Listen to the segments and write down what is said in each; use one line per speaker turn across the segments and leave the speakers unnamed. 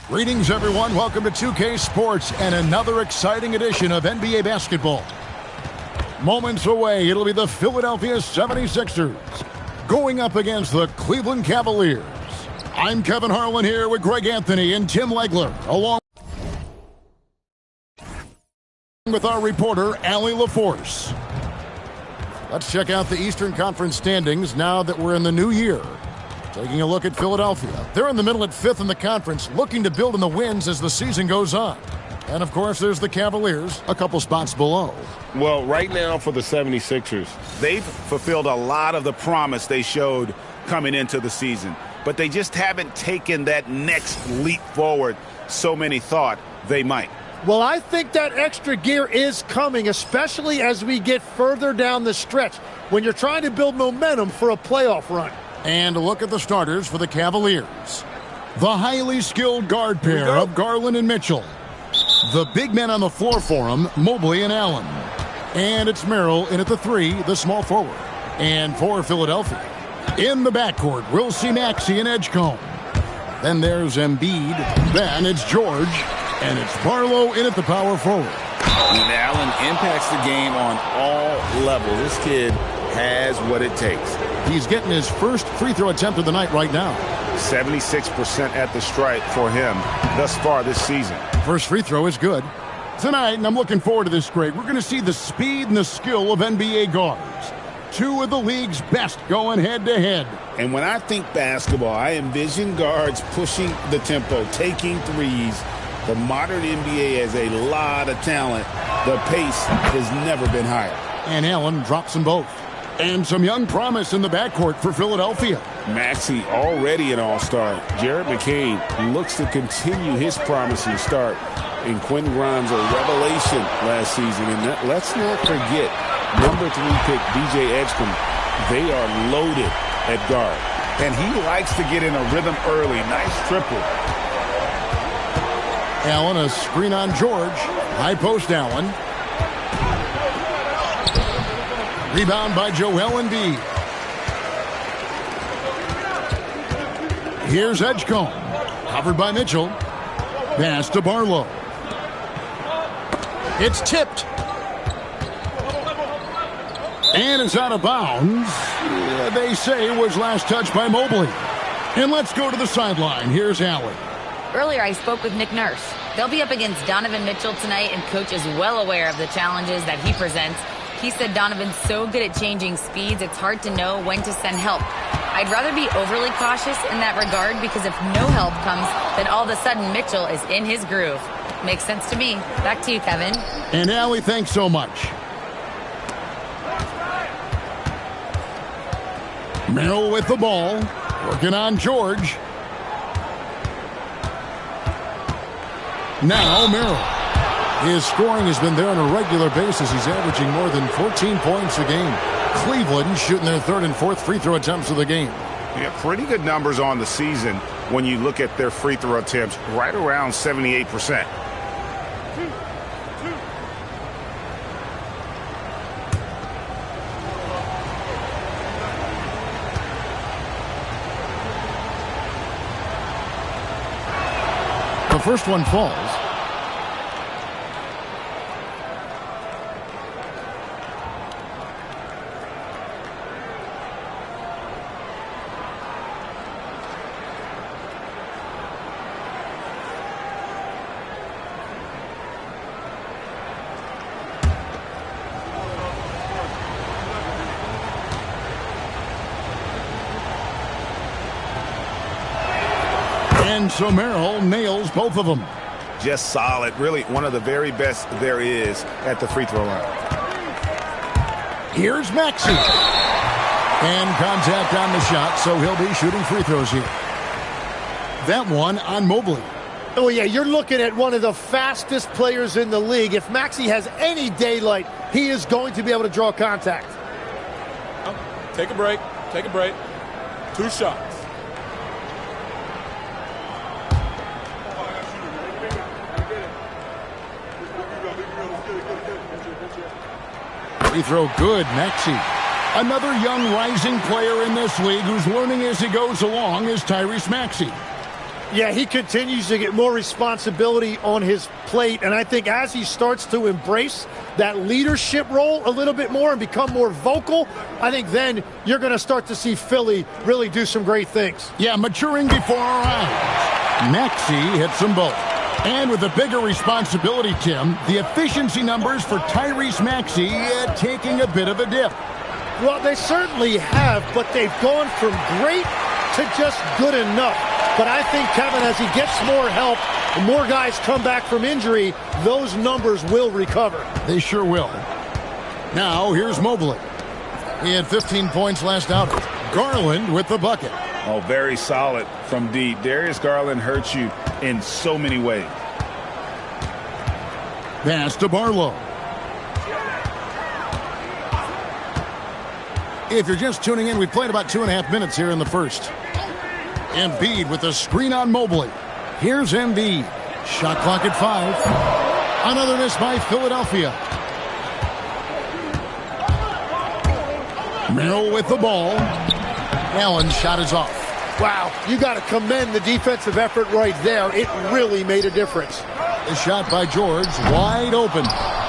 Greetings, everyone. Welcome to 2K Sports and another exciting edition of NBA basketball. Moments away, it'll be the Philadelphia 76ers going up against the Cleveland Cavaliers. I'm Kevin Harlan here with Greg Anthony and Tim Legler, along with our reporter, Allie LaForce. Let's check out the Eastern Conference standings now that we're in the new year. Taking a look at Philadelphia. They're in the middle at 5th in the conference, looking to build in the wins as the season goes on. And, of course, there's the Cavaliers, a couple spots below.
Well, right now for the 76ers, they've fulfilled a lot of the promise they showed coming into the season. But they just haven't taken that next leap forward so many thought they might.
Well, I think that extra gear is coming, especially as we get further down the stretch, when you're trying to build momentum for a playoff run.
And a look at the starters for the Cavaliers. The highly skilled guard pair of Garland and Mitchell. The big men on the floor for them, Mobley and Allen. And it's Merrill in at the 3, the small forward. And for Philadelphia, in the backcourt, we'll see Maxey and Edgecombe. Then there's Embiid. Then it's George. And it's Barlow in at the power forward.
And Allen impacts the game on all levels. This kid has what it takes.
He's getting his first free throw attempt of the night right now.
76% at the stripe for him thus far this season.
First free throw is good. Tonight, and I'm looking forward to this, Greg, we're going to see the speed and the skill of NBA guards. Two of the league's best going head-to-head.
And when I think basketball, I envision guards pushing the tempo, taking threes. The modern NBA has a lot of talent. The pace has never been higher.
And Allen drops them both. And some young promise in the backcourt for Philadelphia.
Maxey already an all-star. Jared McCain looks to continue his promising start. And Quentin Grimes, a revelation last season. And let's not forget, number 3 pick DJ Edgecombe. They are loaded at guard. And he likes to get in a rhythm early. Nice triple.
Allen, a screen on George. High post Allen. Rebound by Joel Embiid. Here's Edgecombe. Covered by Mitchell. Pass to Barlow. It's tipped. And it's out of bounds. They say it was last touched by Mobley. And let's go to the sideline. Here's Allen.
Earlier, I spoke with Nick Nurse. They'll be up against Donovan Mitchell tonight, and Coach is well aware of the challenges that he presents. He said Donovan's so good at changing speeds, it's hard to know when to send help. I'd rather be overly cautious in that regard because if no help comes, then all of a sudden Mitchell is in his groove. Makes sense to me. Back to you, Kevin.
And Allie, thanks so much. Merrill with the ball. Working on George. Now Merrill. His scoring has been there on a regular basis. He's averaging more than 14 points a game. Cleveland shooting their 3rd and 4th free throw attempts of the game.
Yeah, pretty good numbers on the season when you look at their free throw attempts, right around 78%.
The first one falls. And so Merrill nails both of them.
Just solid. Really one of the very best there is at the free throw line.
Here's Maxey. And contact on the shot, so he'll be shooting free throws here. That one on Mobley.
Oh, yeah, you're looking at one of the fastest players in the league. If Maxey has any daylight, he is going to be able to draw contact.
Take a break. Take a break. 2 shots.
Free throw good, Maxey. Another young rising player in this league who's learning as he goes along is Tyrese Maxey.
Yeah, he continues to get more responsibility on his plate, and I think as he starts to embrace that leadership role a little bit more and become more vocal, I think then you're going to start to see Philly really do some great things.
Yeah, maturing before our eyes. Maxey hits them both. And with a bigger responsibility, Tim, the efficiency numbers for Tyrese Maxey taking a bit of a dip.
Well, they certainly have, but they've gone from great to just good enough. But I think, Kevin, as he gets more help and more guys come back from injury, those numbers will recover.
They sure will. Now, here's Mobley. He had 15 points last outing. Garland with the bucket.
Oh, very solid from deep. Darius Garland hurts you in so many ways.
Pass to Barlow. If you're just tuning in, we played about 2.5 minutes here in the first. Embiid with the screen on Mobley. Here's Embiid. Shot clock at 5. Another miss by Philadelphia. Merrill with the ball. Allen's shot is off.
Wow, you got to commend the defensive effort right there. It really made a difference.
The shot by George, wide open.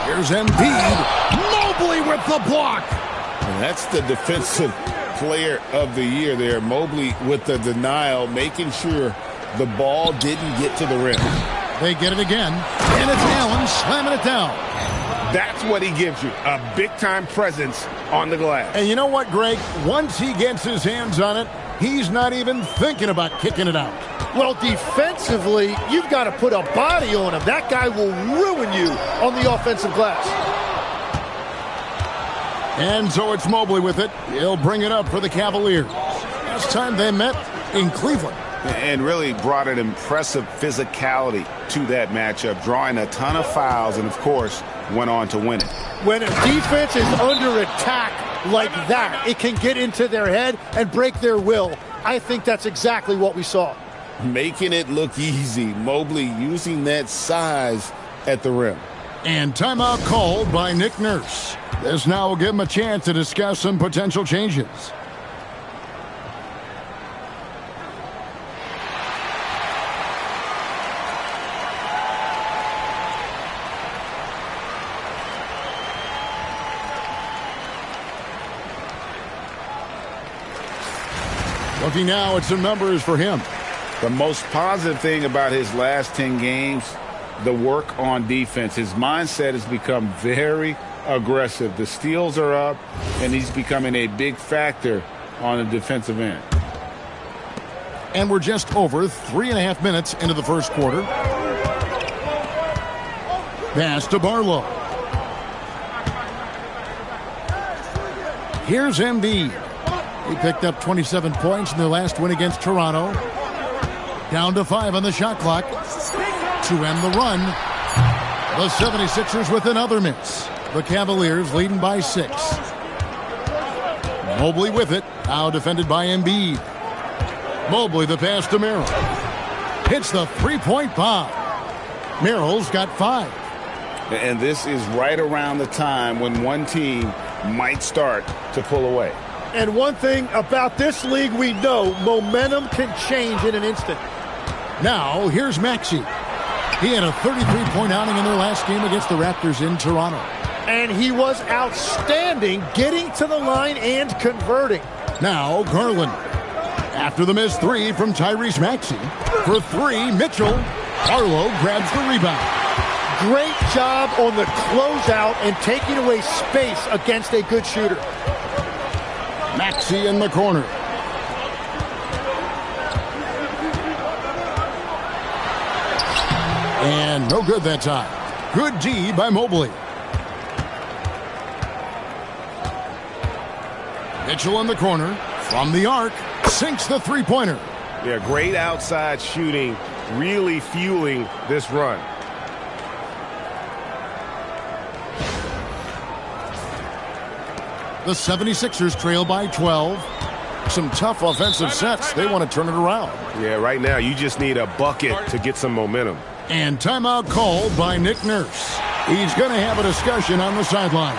Here's Embiid. Mobley with the block.
And that's the defensive player of the year there. Mobley with the denial, making sure the ball didn't get to the rim.
They get it again, and it's Allen slamming it down.
That's what he gives you, a big-time presence on the glass.
And you know what, Greg? Once he gets his hands on it, he's not even thinking about kicking it out.
Well, defensively, you've got to put a body on him. That guy will ruin you on the offensive glass.
And so it's Mobley with it. He'll bring it up for the Cavaliers. Last time they met in Cleveland.
And really brought an impressive physicality to that matchup, drawing a ton of fouls and, of course, went on to win it.
When a defense is under attack like that, it can get into their head and break their will. I think that's exactly what we saw.
Making it look easy. Mobley using that size at the rim.
And timeout called by Nick Nurse. This now will give him a chance to discuss some potential changes. Looking now at some numbers for him.
The most positive thing about his last 10 games, the work on defense. His mindset has become very aggressive. The steals are up, and he's becoming a big factor on the defensive end.
And we're just over 3.5 minutes into the first quarter. Pass to Barlow. Here's Embiid. He picked up 27 points in their last win against Toronto. Down to 5 on the shot clock to end the run. The 76ers with another miss. The Cavaliers leading by 6. Mobley with it. Now defended by Embiid. Mobley the pass to Merrill. Hits the three-point bomb. Merrill's got 5.
And this is right around the time when one team might start to pull away.
And one thing about this league we know, momentum can change in an instant.
Now, here's Maxey. He had a 33-point outing in their last game against the Raptors in Toronto.
And he was outstanding getting to the line and converting.
Now, Garland. After the missed 3 from Tyrese Maxey. For 3, Mitchell. Barlow grabs the rebound.
Great job on the closeout and taking away space against a good shooter.
Maxey in the corner. And no good that time. Good D by Mobley. Mitchell in the corner. From the arc. Sinks the three-pointer.
Yeah, great outside shooting. Really fueling this run.
The 76ers trail by 12. Some tough offensive sets. They want to turn it around.
Yeah, right now you just need a bucket to get some momentum.
And timeout called by Nick Nurse. He's going to have a discussion on the sideline.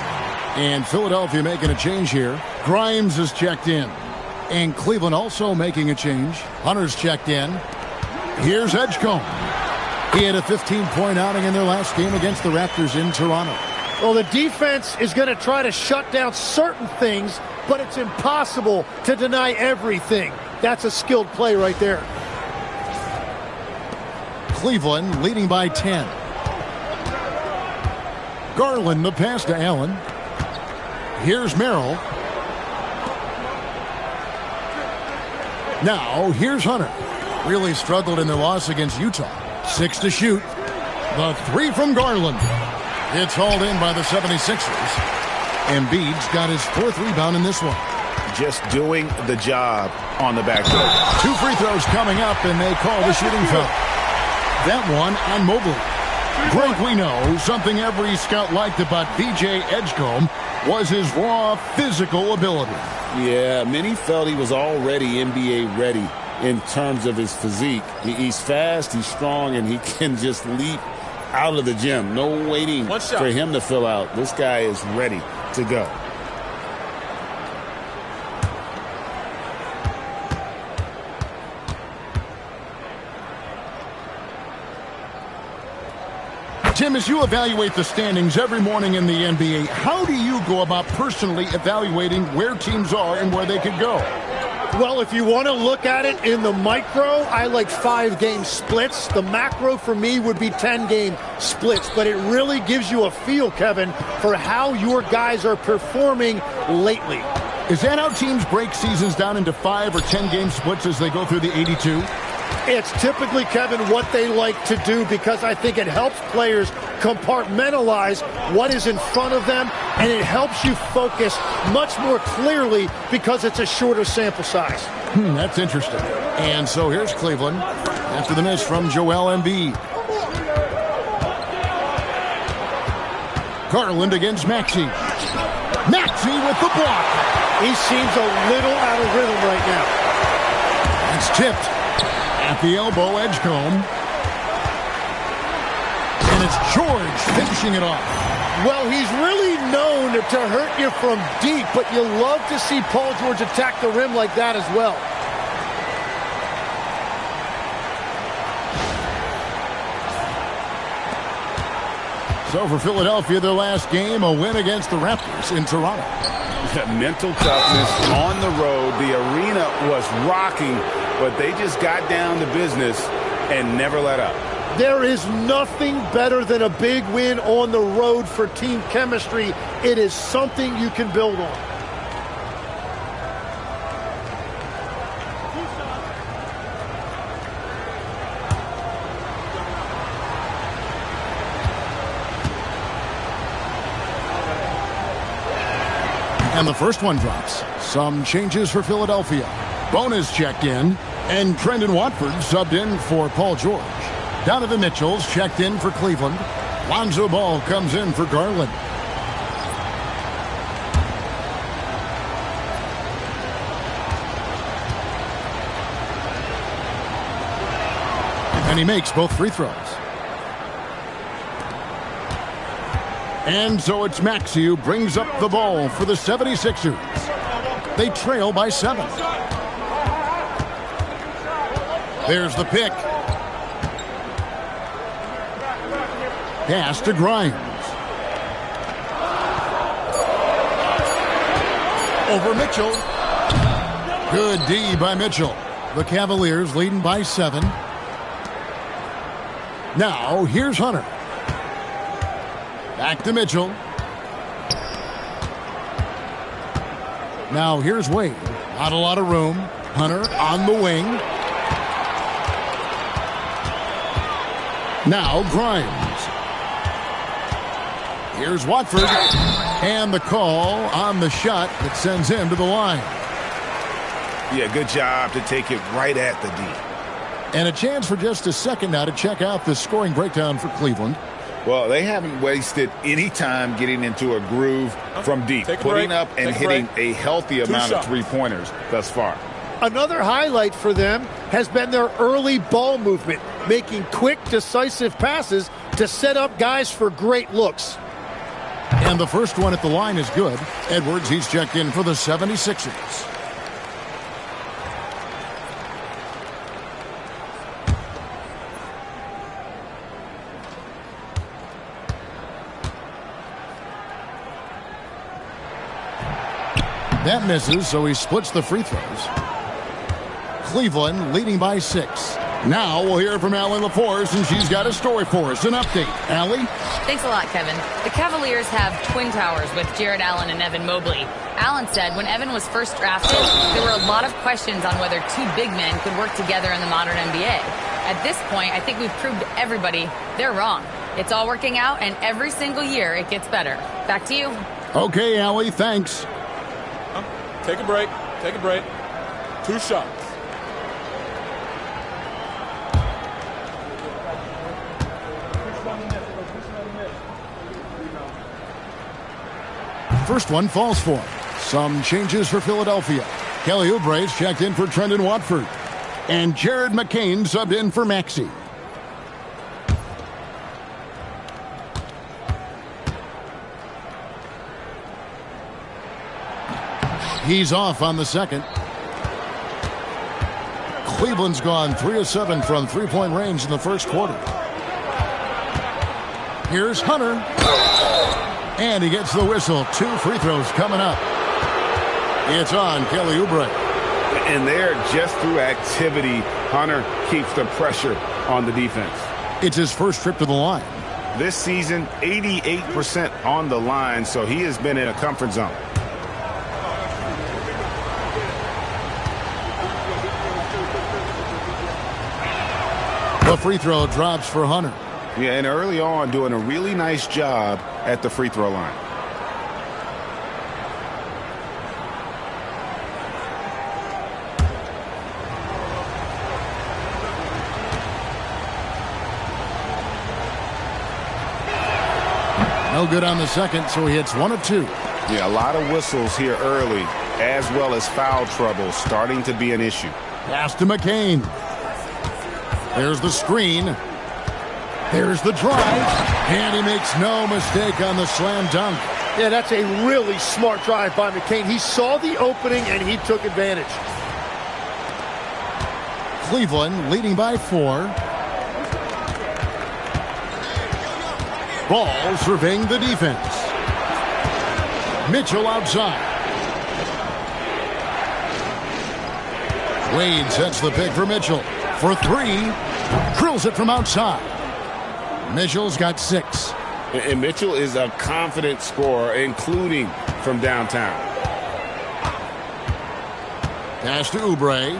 And Philadelphia making a change here. Grimes is checked in. And Cleveland also making a change. Hunter's checked in. Here's Edgecombe. He had a 15-point outing in their last game against the Raptors in Toronto.
Well, the defense is going to try to shut down certain things, but it's impossible to deny everything. That's a skilled play right there.
Cleveland leading by 10. Garland the pass to Allen. Here's Merrill. Now here's Hunter. Really struggled in their loss against Utah. 6 to shoot. The 3 from Garland. It's hauled in by the 76ers. Embiid's got his 4th rebound in this one.
Just doing the job on the back door.
2 free throws coming up, and they call the shooting foul. That one on Mobley. Greg, we know something every scout liked about VJ Edgecombe was his raw physical ability.
Yeah, many felt he was already NBA ready in terms of his physique. He's fast, he's strong, and he can just leap out of the gym. No waiting for him to fill out. This guy is ready to go.
Tim, as you evaluate the standings every morning in the NBA, how do you go about personally evaluating where teams are and where they could go?
Well, if you want to look at it in the micro, I like 5-game splits. The macro for me would be 10-game splits. But it really gives you a feel, Kevin, for how your guys are performing lately.
Is that how teams break seasons down into 5 or 10-game splits as they go through the 82?
It's typically, Kevin, what they like to do because I think it helps players compartmentalize what is in front of them, and it helps you focus much more clearly because it's a shorter sample size.
That's interesting. And so here's Cleveland after the miss from Joel Embiid. Garland against Maxey. Maxey with the block.
He seems a little out of rhythm right now.
It's tipped. At the elbow, Edgecombe. And it's George finishing it off.
Well, he's really known to hurt you from deep, but you love to see Paul George attack the rim like that as well.
So for Philadelphia, their last game, a win against the Raptors in Toronto.
Mental toughness on the road. The arena was rocking, but they just got down to business and never let up.
There is nothing better than a big win on the road for team chemistry. It is something you can build on.
And the first one drops. Some changes for Philadelphia. Bonus checked in, and Trendon Watford subbed in for Paul George. Donovan Mitchell's checked in for Cleveland. Lonzo Ball comes in for Garland. And he makes both free throws. And so it's Maxey who brings up the ball for the 76ers. They trail by 7. There's the pick. Pass to Grimes. Over Mitchell. Good D by Mitchell. The Cavaliers leading by 7. Now here's Hunter. Back to Mitchell. Now here's Wade. Not a lot of room. Hunter on the wing. Now Grimes. Here's Watford. And the call on the shot that sends him to the line.
Yeah, good job to take it right at the D.
And a chance for just a second now to check out the scoring breakdown for Cleveland.
Well, they haven't wasted any time getting into a groove from deep, putting up and hitting a healthy amount of three-pointers thus far.
Another highlight for them has been their early ball movement, making quick, decisive passes to set up guys for great looks.
And the first one at the line is good. Edwards, he's checked in for the 76ers. That misses, so he splits the free throws. Cleveland leading by 6. Now we'll hear from Allie LaForce, and she's got a story for us. An update. Allie?
Thanks a lot, Kevin. The Cavaliers have twin towers with Jared Allen and Evan Mobley. Allen said when Evan was first drafted, there were a lot of questions on whether two big men could work together in the modern NBA. At this point, I think we've proved to everybody they're wrong. It's all working out, and every single year it gets better. Back to you.
Okay, Allie, thanks.
Take a break. Take a break. 2 shots.
First one falls for him. Some changes for Philadelphia. Kelly Oubre's checked in for Trendon Watford. And Jared McCain subbed in for Maxey. He's off on the second. Cleveland's gone 3 of 7 from three-point range in the first quarter. Here's Hunter. And he gets the whistle. 2 free throws coming up. It's on Kelly Oubre.
And there, just through activity, Hunter keeps the pressure on the defense.
It's his first trip to the line.
This season, 88% on the line, so he has been in a comfort zone.
The free throw drops for Hunter.
Yeah, and early on, doing a really nice job at the free throw line.
No good on the second, so he hits 1 of 2.
Yeah, a lot of whistles here early, as well as foul trouble starting to be an issue.
Pass to McCain. There's the screen. There's the drive. And he makes no mistake on the slam dunk.
Yeah, that's a really smart drive by McCain. He saw the opening and he took advantage.
Cleveland leading by 4. Ball surveying the defense. Mitchell outside. Wade sets the pick for Mitchell. For 3. Drills it from outside. Mitchell's got 6.
And Mitchell is a confident scorer, including from downtown.
Pass to Oubre.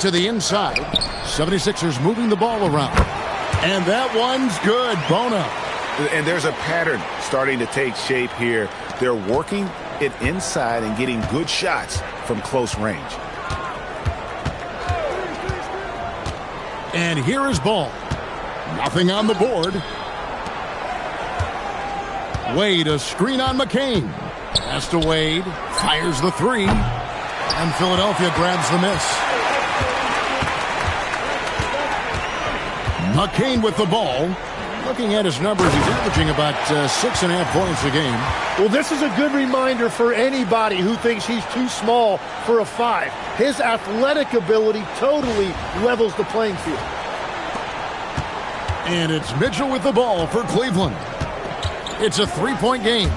To the inside. 76ers moving the ball around. And that one's good. Bono.
And there's a pattern starting to take shape here. They're working it inside and getting good shots from close range.
And here is Ball. Nothing on the board. Wade, a screen on McCain. Pass to Wade. Fires the 3. And Philadelphia grabs the miss. McCain with the ball. Looking at his numbers, he's averaging about 6.5 points a game.
Well, this is a good reminder for anybody who thinks he's too small for a 5. His athletic ability totally levels the playing field.
And it's Mitchell with the ball for Cleveland. It's a 3-point game.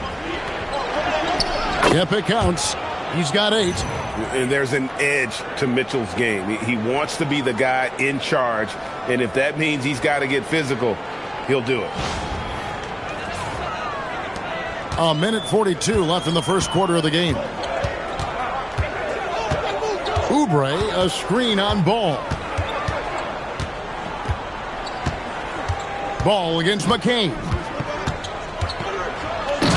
Yep, it counts. He's got 8.
And there's an edge to Mitchell's game. He wants to be the guy in charge, and if that means he's got to get physical, he'll do it.
A minute 42 left in the first quarter of the game. Oubre, a screen on Ball. Ball against McCain.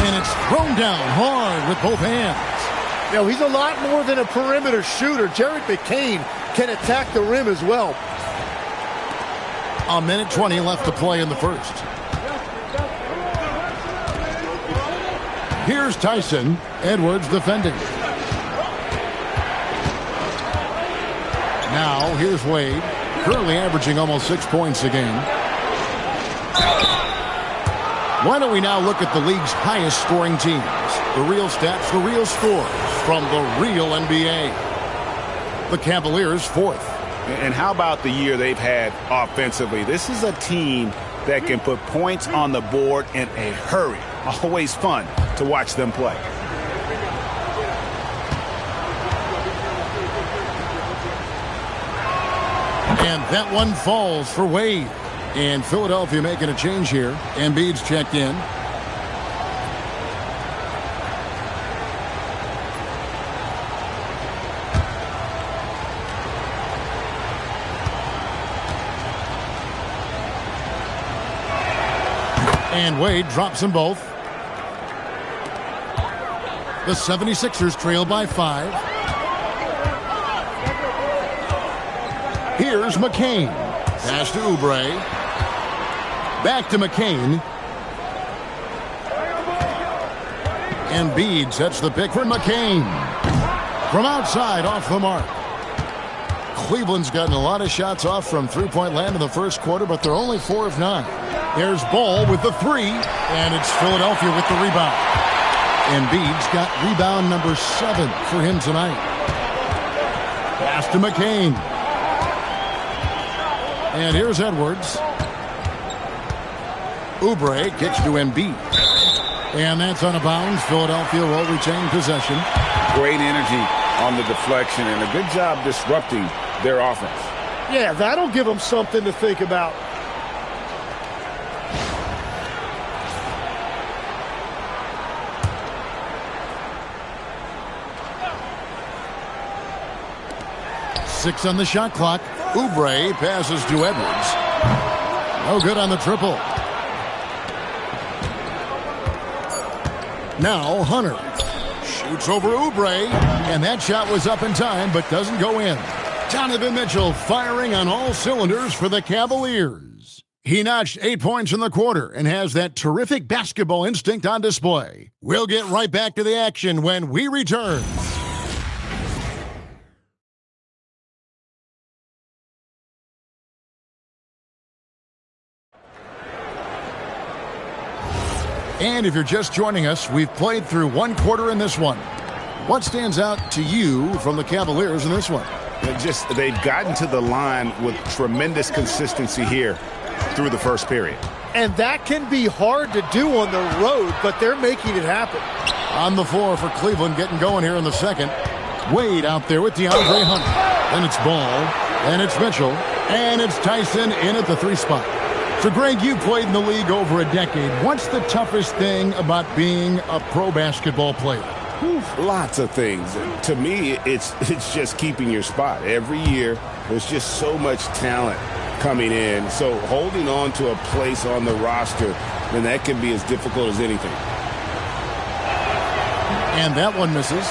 And it's thrown down hard with both hands.
You know, he's a lot more than a perimeter shooter. Jared McCain can attack the rim as well.
A minute 20 left to play in the first. Here's Tyson. Edwards defending. Now, here's Wade. Currently averaging almost 6 points a game. Why don't we now look at the league's highest scoring teams? The real stats, the real scores from the real NBA. The Cavaliers 4th.
And how about the year they've had offensively? This is a team
that can put points on the board in a hurry. Always fun to watch them play.
And that one falls for Wade. And Philadelphia making a change here. Embiid's checked in. And Wade drops them both. The 76ers trail by 5. Here's McCain. Pass to Oubre. Back to McCain. Embiid sets the pick for McCain. From outside, off the mark. Cleveland's gotten a lot of shots off from three-point land in the first quarter, but they're only 4 of 9. There's Ball with the 3, and it's Philadelphia with the rebound. Embiid's got rebound number 7 for him tonight. Pass to McCain. And here's Edwards. Oubre kicks to Embiid. And that's out of bounds. Philadelphia will retain possession.
Great energy on the deflection and a good job disrupting their offense.
Yeah, that'll give them something to think about.
Six on the shot clock. Oubre passes to Edwards. No good on the triple. Now Hunter shoots over Oubre, and that shot was up in time but doesn't go in. Donovan Mitchell firing on all cylinders for the Cavaliers. He notched 8 points in the quarter and has that terrific basketball instinct on display. We'll get right back to the action when we return. And if you're just joining us, we've played through one quarter in this one. What stands out to you from the Cavaliers in this one?
They've gotten to the line with tremendous consistency here through the first period.
And that can be hard to do on the road, but they're making it happen.
On the floor for Cleveland, getting going here in the second. Wade out there with DeAndre Hunter. Then it's Ball, and it's Mitchell, and it's Tyson in at the 3 spot. So, Greg, you played in the league over a decade. What's the toughest thing about being a pro basketball player?
Lots of things. To me, it's just keeping your spot. Every year, there's just so much talent coming in. So holding on to a place on the roster, then that can be as difficult as anything.
And that one misses.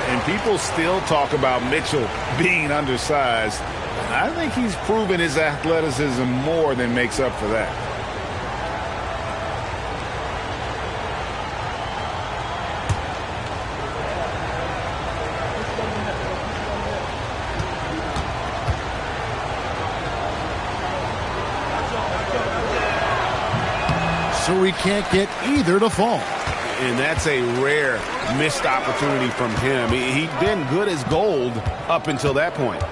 And people still talk about Mitchell being undersized. I think he's proven his athleticism more than makes up for that.
So we can't get either to fall.
And that's a rare missed opportunity from him. He'd been good as gold up until that point.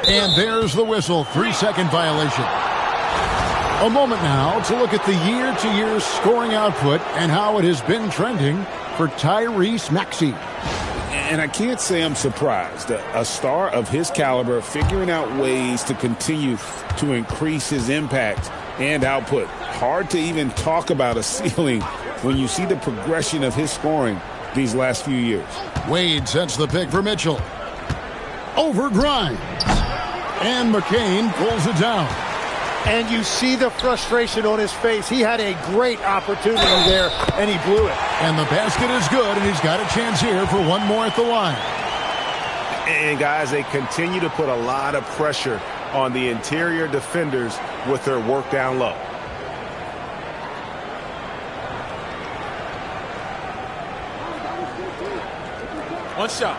And there's the whistle, 3-second violation. A moment now to look at the year-to-year scoring output and how it has been trending for Tyrese Maxey.
And I can't say I'm surprised. A star of his caliber figuring out ways to continue to increase his impact and output. Hard to even talk about a ceiling when you see the progression of his scoring these last few years.
Wade sets the pick for Mitchell. Over Grimes. And McCain pulls it down.
And you see the frustration on his face. He had a great opportunity there, and he blew it.
And the basket is good, and he's got a chance here for one more at the line.
And, guys, they continue to put a lot of pressure on the interior defenders with their work down low.
One shot.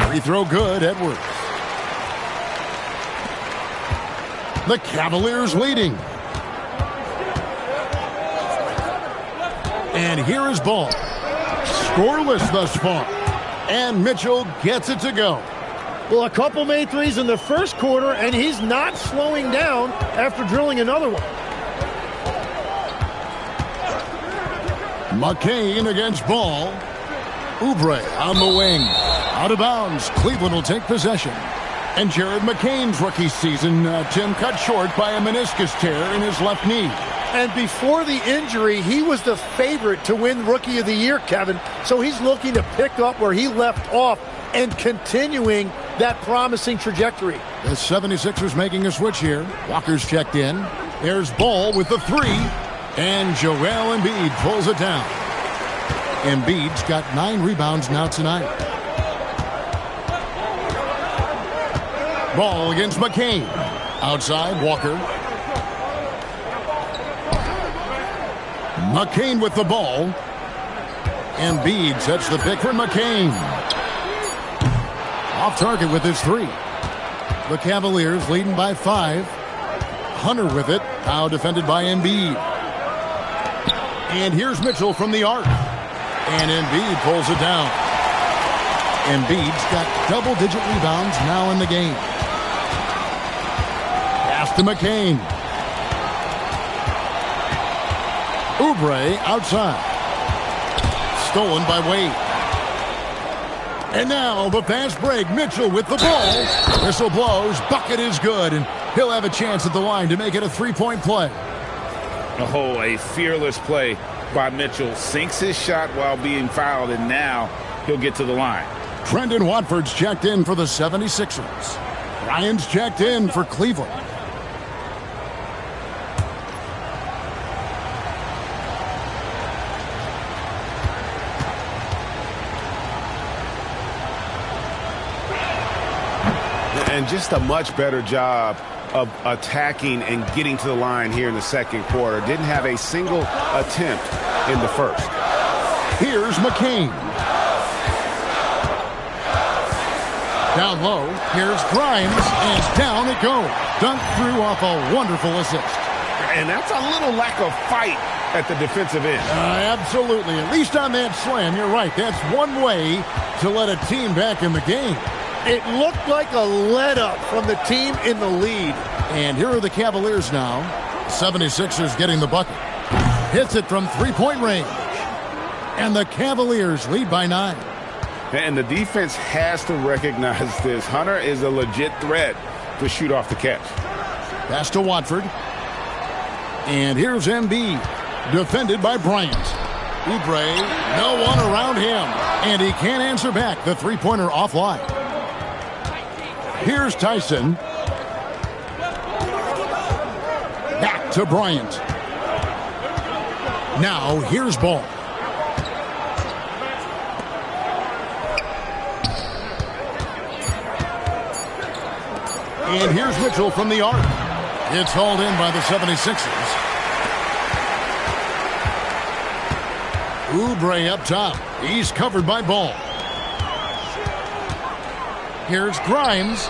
Free throw good, Edwards. The Cavaliers leading. And here is ball. Scoreless thus far. And Mitchell gets it to go.
Well, a couple made threes in the first quarter, and he's not slowing down after drilling another one.
McCain against Ball. Oubre on the wing. Out of bounds. Cleveland will take possession. And Jared McCain's rookie season, Tim, cut short by a meniscus tear in his left knee.
And before the injury, he was the favorite to win Rookie of the Year, Kevin. So he's looking to pick up where he left off and continuing that promising trajectory.
The 76ers making a switch here. Walker's checked in. There's Ball with the three. And Joel Embiid pulls it down. Embiid's got 9 rebounds now tonight. Ball against McCain. Outside, Walker. McCain with the ball. Embiid sets the pick for McCain. Off target with his three. The Cavaliers leading by 5. Hunter with it. Now defended by Embiid. And here's Mitchell from the arc. And Embiid pulls it down. Embiid's got double-digit rebounds now in the game. Pass to McCain. Oubre outside. Stolen by Wade. And now the fast break. Mitchell with the ball. Whistle blows. Bucket is good. And he'll have a chance at the line to make it a three-point play.
Oh, a fearless play by Mitchell. Sinks his shot while being fouled, and now he'll get to the line.
Trendon Watford's checked in for the 76ers. Ryan's checked in for Cleveland.
And just a much better job of attacking and getting to the line here in the second quarter. Didn't have a single attempt in the first.
Here's McCain. Down low, here's Grimes, and down it goes. Dunked through off a wonderful assist.
And that's a little lack of fight at the defensive end.
Absolutely. At least on that slam, you're right. That's one way to let a team back in the game.
It looked like a let-up from the team in the lead.
And here are the Cavaliers now. 76ers getting the bucket. Hits it from three-point range. And the Cavaliers lead by 9.
And the defense has to recognize this. Hunter is a legit threat to shoot off the catch.
Pass to Watford. And here's Embiid. Defended by Bryant. Oubre, no one around him. And he can't answer back. The three-pointer offline. Here's Tyson. Back to Bryant. Now here's Ball. And here's Mitchell from the arc. It's hauled in by the 76ers. Oubre up top. He's covered by Ball. Here's Grimes.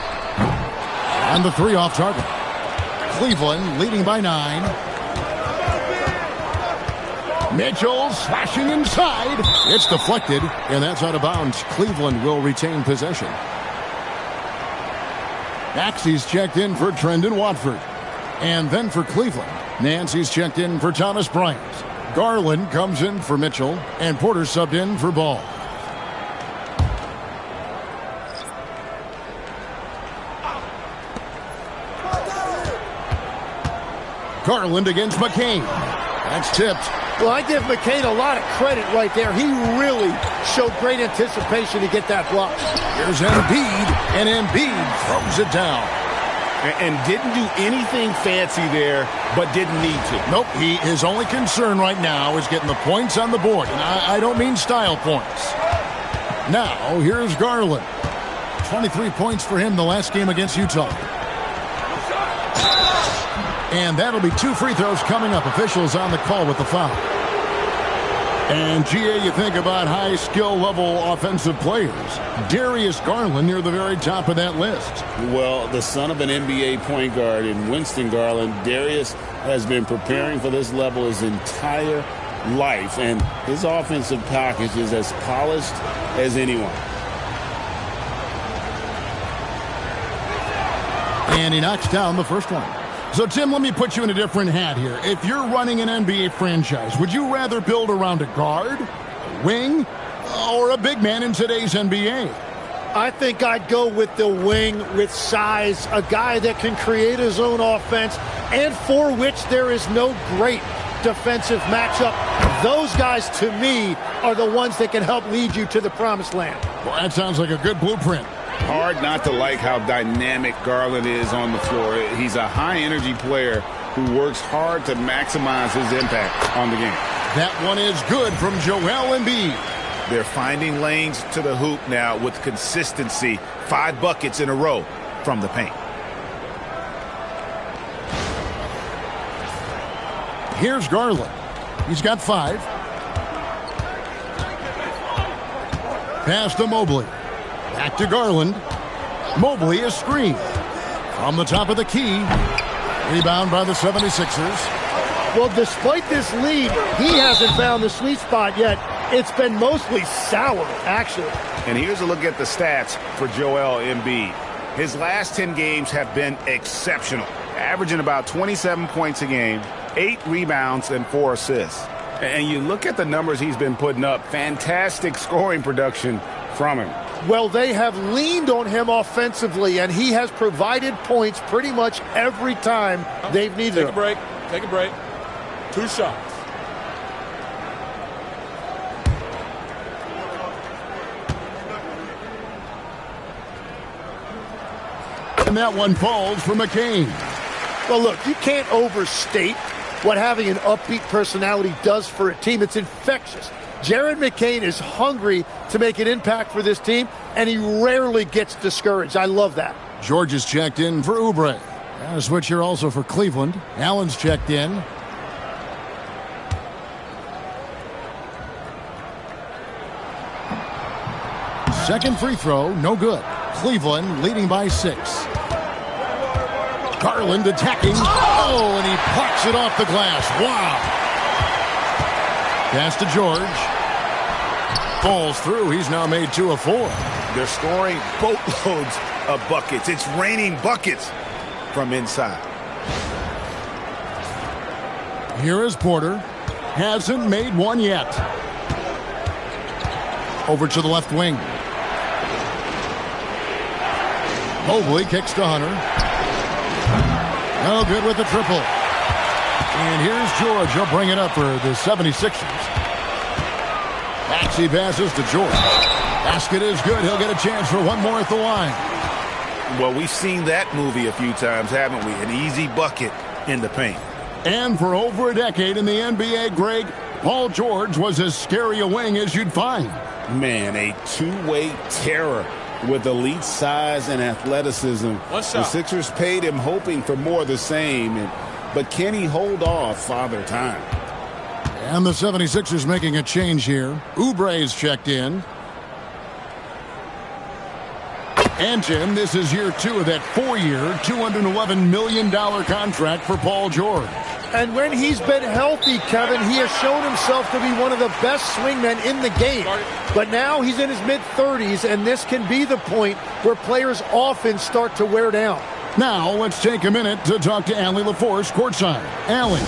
And the three off target. Cleveland leading by 9. Mitchell slashing inside. It's deflected, and that's out of bounds. Cleveland will retain possession. Maxey's checked in for Trendon Watford. And then for Cleveland, Nancy's checked in for Thomas Bryant. Garland comes in for Mitchell, and Porter subbed in for Ball. Garland against McCain. That's tipped.
Well, I give McCain a lot of credit right there. He really showed great anticipation to get that block.
Here's Embiid, and Embiid throws it down.
And didn't do anything fancy there, but didn't need to.
Nope, his only concern right now is getting the points on the board. And I don't mean style points. Now, here's Garland. 23 points for him the last game against Utah. And that'll be 2 free throws coming up. Officials on the call with the foul. And, GA, you think about high skill level offensive players. Darius Garland near the very top of that list.
Well, the son of an NBA point guard in Winston Garland, Darius has been preparing for this level his entire life, and his offensive package is as polished as anyone.
And he knocks down the first one. So, Tim, let me put you in a different hat here. If you're running an NBA franchise, would you rather build around a guard, a wing, or a big man in today's NBA?
I think I'd go with the wing with size, a guy that can create his own offense and for which there is no great defensive matchup. Those guys, to me, are the ones that can help lead you to the promised land.
Well, that sounds like a good blueprint.
Hard not to like how dynamic Garland is on the floor. He's a high-energy player who works hard to maximize his impact on the game.
That one is good from Joel Embiid.
They're finding lanes to the hoop now with consistency. 5 buckets in a row from the paint.
Here's Garland. He's got 5. Pass to Mobley. Back to Garland. Mobley is screened. From the top of the key. Rebound by the 76ers.
Well, despite this lead, he hasn't found the sweet spot yet. It's been mostly sour, actually.
And here's a look at the stats for Joel Embiid. His last 10 games have been exceptional, averaging about 27 points a game, 8 rebounds, and 4 assists. And you look at the numbers he's been putting up, fantastic scoring production from him.
Well, they have leaned on him offensively, and he has provided points pretty much every time they've needed
Take a break. Take a break. 2 shots.
And that one falls for McCain.
Well, look, you can't overstate what having an upbeat personality does for a team. It's infectious. Jared McCain is hungry to make an impact for this team, and he rarely gets discouraged. I love that.
George is checked in for Oubre. And a switch here also for Cleveland. Allen's checked in. Second free throw, no good. Cleveland leading by 6. Garland attacking. Oh, and he plucks it off the glass. Wow. Pass to George. Falls through. He's now made 2 of 4.
They're scoring boatloads of buckets. It's raining buckets from inside.
Here is Porter. Hasn't made one yet. Over to the left wing. Mobley kicks to Hunter. No good with the triple. And here's George. He'll bring it up for the 76ers. Maxey passes to George. Basket is good. He'll get a chance for one more at the line.
Well, we've seen that movie a few times, haven't we? An easy bucket in the paint.
And for over a decade in the NBA, Greg, Paul George was as scary a wing as you'd find.
Man, a two-way terror with elite size and athleticism. The Sixers paid him hoping for more of the same, but can he hold off Father Time?
And the 76ers making a change here. Oubre is checked in. And, Jim, this is year 2 of that 4-year, $211 million contract for Paul George.
And when he's been healthy, Kevin, he has shown himself to be one of the best swingmen in the game. But now he's in his mid-30s, and this can be the point where players often start to wear down.
Now let's take a minute to talk to Allie LaForce courtside. Allie.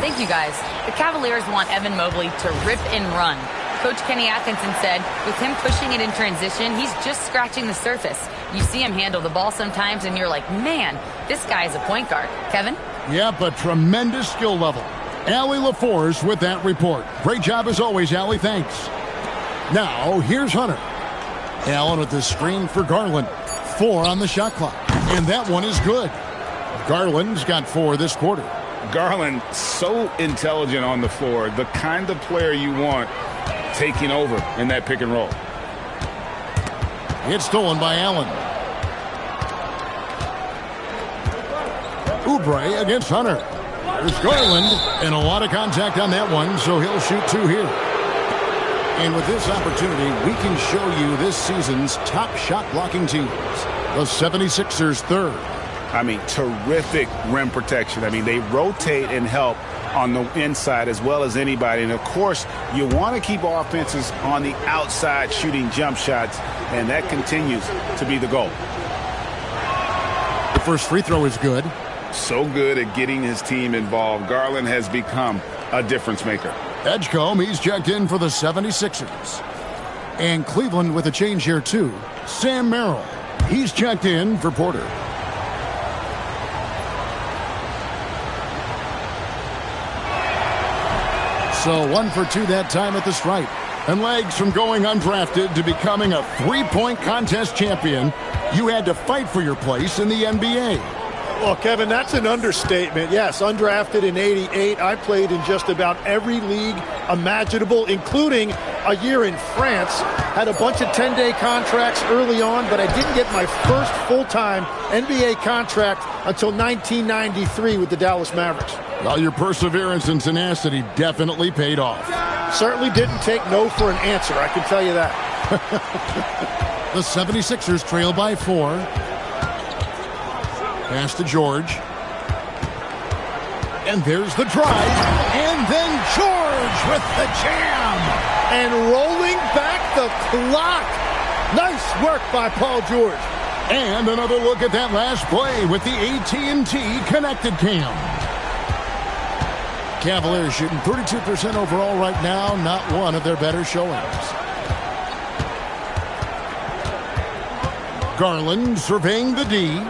Thank you, guys. The Cavaliers want Evan Mobley to rip and run. Coach Kenny Atkinson said, with him pushing it in transition, he's just scratching the surface. You see him handle the ball sometimes, and you're like, man, this guy is a point guard. Kevin?
Yep, a tremendous skill level. Allie LaForce with that report. Great job as always, Allie. Thanks. Now, here's Hunter. Allen with the screen for Garland. 4 on the shot clock. And that one is good. Garland's got 4 this quarter.
Garland, so intelligent on the floor. The kind of player you want taking over in that pick and roll.
It's stolen by Allen. Oubre against Hunter. There's Garland, and a lot of contact on that one, so he'll shoot 2 here. And with this opportunity, we can show you this season's top shot blocking teams. The 76ers third.
I mean, terrific rim protection. I mean, they rotate and help on the inside as well as anybody. And, of course, you want to keep offenses on the outside shooting jump shots, and that continues to be the goal.
The first free throw is good.
So good at getting his team involved. Garland has become a difference maker.
Edgecombe, he's checked in for the 76ers. And Cleveland with a change here, too. Sam Merrill, he's checked in for Porter. So 1 for 2 that time at the stripe. And legs from going undrafted to becoming a three-point contest champion, you had to fight for your place in the NBA.
Well, Kevin, that's an understatement. Yes, undrafted in '88. I played in just about every league imaginable, including a year in France. Had a bunch of 10-day contracts early on, but I didn't get my first full-time NBA contract until 1993 with the Dallas Mavericks.
Well, your perseverance and tenacity definitely paid off.
Certainly didn't take no for an answer, I can tell you that.
The 76ers trail by 4. Pass to George. And there's the drive. And then George with the jam.
And rolling back the clock. Nice work by Paul George.
And another look at that last play with the AT&T connected cam. Cavaliers shooting 32% overall right now. Not one of their better showings. Garland surveying the D.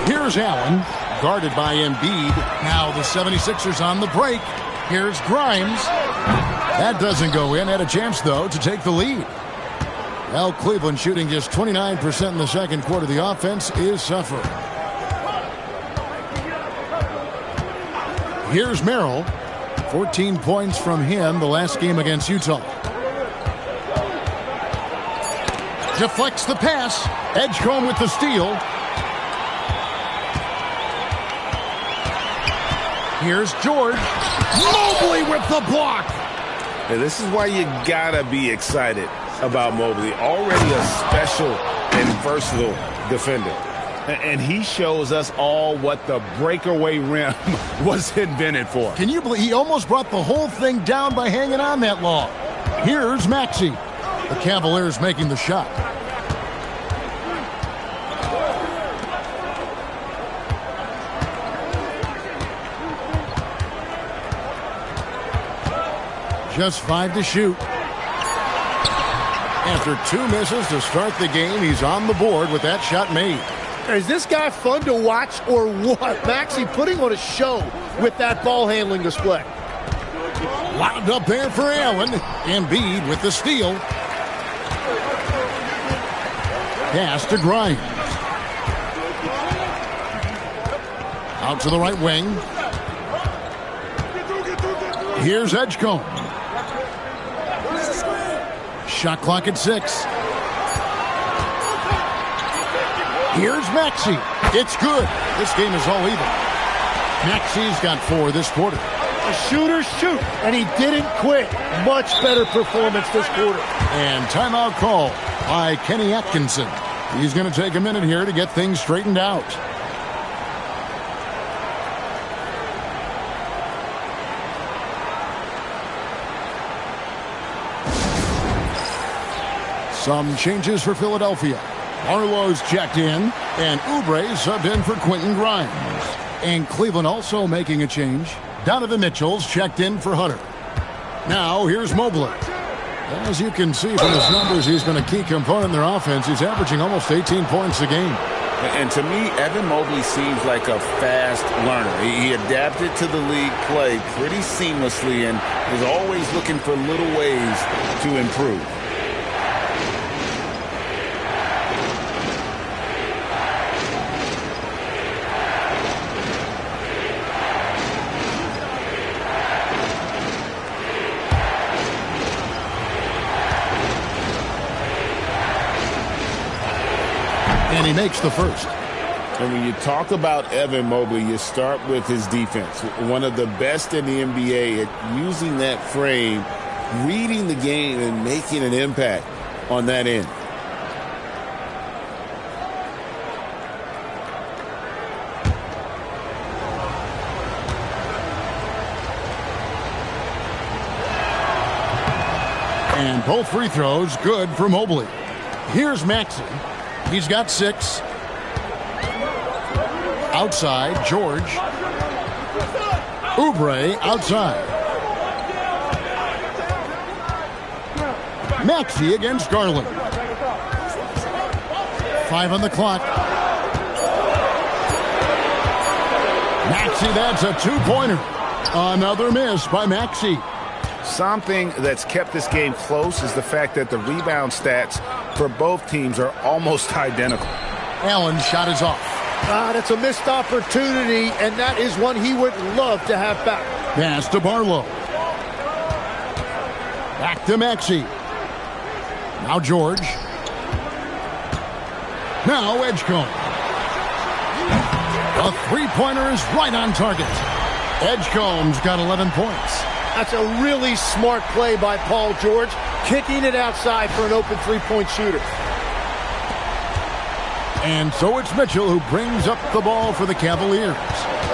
Here's Allen, guarded by Embiid. Now the 76ers on the break. Here's Grimes. That doesn't go in. Had a chance, though, to take the lead. Well, Cleveland shooting just 29% in the second quarter. The offense is suffering. Here's Merrill. 14 points from him the last game against Utah. Deflects the pass. Edgecombe with the steal. Here's George. Mobley with the block.
And this is why you gotta be excited about Mobley. Already a special and versatile defender. And he shows us all what the breakaway rim was invented for.
Can you believe he almost brought the whole thing down by hanging on that long? Here's Maxey. The Cavaliers making the shot. Just 5 to shoot. After 2 misses to start the game, he's on the board with that shot made.
Is this guy fun to watch or what? Maxey putting on a show with that ball handling display.
Wound up there for Allen. Embiid with the steal. Pass to Grimes. Out to the right wing. Here's Edgecombe. Shot clock at 6. Here's Maxey. It's good. This game is all even. Maxey's got 4 this quarter.
A shooter shoot, and he didn't quit. Much better performance this quarter.
And timeout call by Kenny Atkinson. He's going to take a minute here to get things straightened out. Some changes for Philadelphia. Arlo's checked in, and Oubre subbed in for Quentin Grimes. And Cleveland also making a change. Donovan Mitchell's checked in for Hunter. Now, here's Mobley. As you can see from his numbers, he's been a key component in their offense. He's averaging almost 18 points a game.
And to me, Evan Mobley seems like a fast learner. He adapted to the league play pretty seamlessly and is always looking for little ways to improve.
And he makes the first.
And when you talk about Evan Mobley, you start with his defense. One of the best in the NBA at using that frame, reading the game, and making an impact on that end.
And both free throws good for Mobley. Here's Maxey. He's got 6. Outside, George. Oubre outside. Maxey against Garland. 5 on the clock. Maxey, that's a 2-pointer. Another miss by Maxey.
Something that's kept this game close is the fact that the rebound stats for both teams are almost identical.
Allen's shot is off.
That's a missed opportunity, and that is one he would love to have back.
Pass to Barlow. Back to Maxey. Now George. Now Edgecombe. A three-pointer is right on target. Edgecombe's got 11 points.
That's a really smart play by Paul George, kicking it outside for an open three-point shooter.
And so it's Mitchell who brings up the ball for the Cavaliers.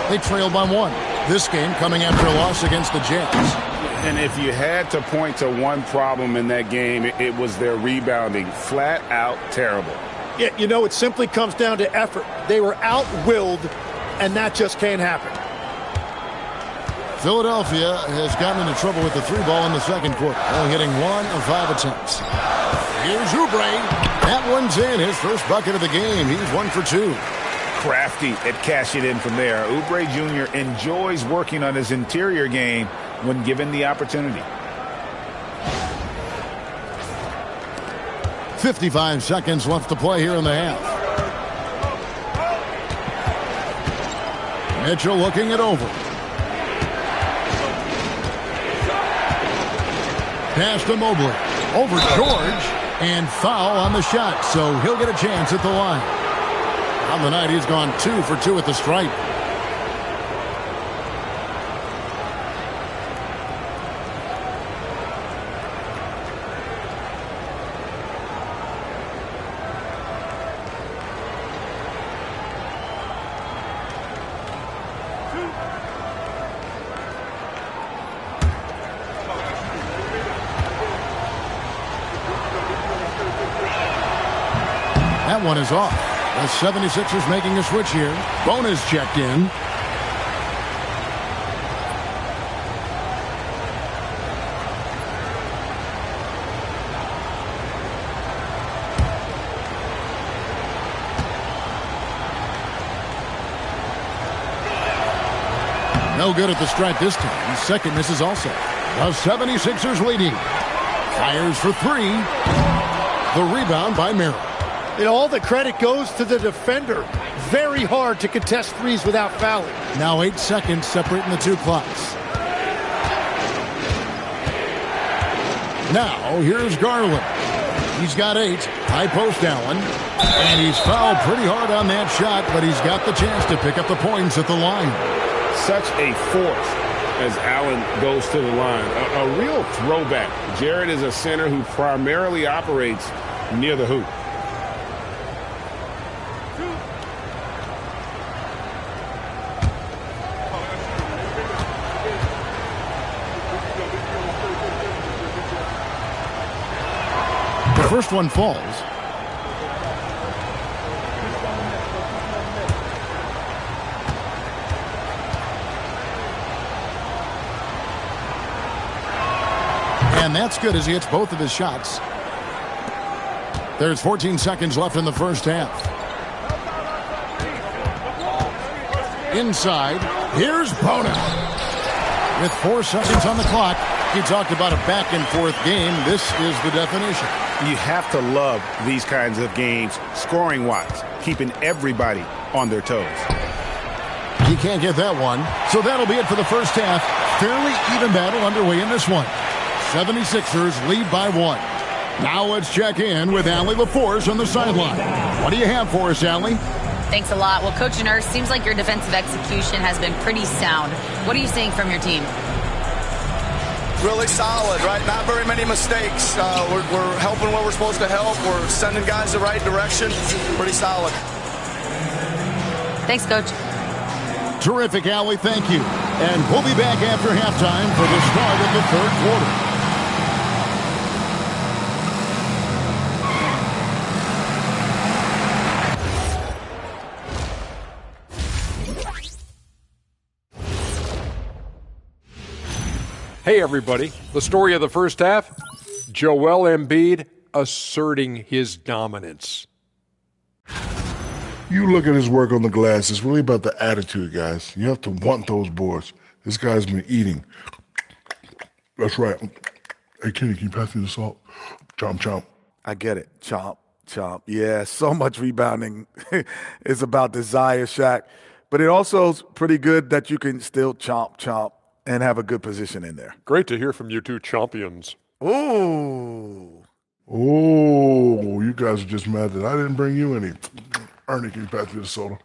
They trail by 1. This game coming after a loss against the Jazz.
And if you had to point to one problem in that game, it was their rebounding. Flat out terrible.
Yeah, you know, it simply comes down to effort. They were out-willed, and that just can't happen.
Philadelphia has gotten into trouble with the 3-ball in the second quarter, only hitting 1 of 5 attempts. Here's Oubre. That one's in. His first bucket of the game. He's 1 for 2.
Crafty at cashing in from there. Oubre Jr. enjoys working on his interior game when given the opportunity.
55 seconds left to play here in the half. Mitchell looking it over. Pass to Mobley. Over George. And foul on the shot. So he'll get a chance at the line. On the night, he's gone 2 for 2 at the stripe. That one is off. The 76ers making a switch here. Bonus checked in. No good at the stripe this time. Second misses also. The 76ers leading. Fires for 3. The rebound by Merrill.
And all the credit goes to the defender. Very hard to contest threes without fouling.
Now 8 seconds separating the 2 clocks. Now here's Garland. He's got 8. High post Allen. And he's fouled pretty hard on that shot, but he's got the chance to pick up the points at the line.
Such a force as Allen goes to the line. A real throwback. Jared is a center who primarily operates near the hoop.
The first one falls. And that's good as he hits both of his shots. There's 14 seconds left in the first half. Inside, here's Bona. With 4 seconds on the clock, he talked about a back-and-forth game. This is the definition.
You have to love these kinds of games, scoring-wise, keeping everybody on their toes.
He can't get that one, so that'll be it for the first half. Fairly even battle underway in this one. 76ers lead by 1. Now let's check in with Allie LaForce on the sideline. What do you have for us, Allie?
Thanks a lot. Well, Coach Nurse, seems like your defensive execution has been pretty sound. What are you seeing from your team?
Really solid, right? Not very many mistakes. We're helping where we're supposed to help. We're sending guys the right direction. Pretty solid.
Thanks, Coach.
Terrific, Allie. Thank you. And we'll be back after halftime for the start of the third quarter.
Hey, everybody. The story of the first half, Joel Embiid asserting his dominance.
You look at his work on the glass, it's really about the attitude, guys. You have to want those boards. This guy's been eating. That's right. Hey, Kenny, can you pass me the salt? Chomp, chomp.
I get it. Chomp, chomp. Yeah, so much rebounding is about desire, Shaq. But it also is pretty good that you can still chomp, chomp, and have a good position in there.
Great to hear from you two champions.
Ooh.
Oh, you guys are just mad that I didn't bring you any. Ernie, can you pass me the soda?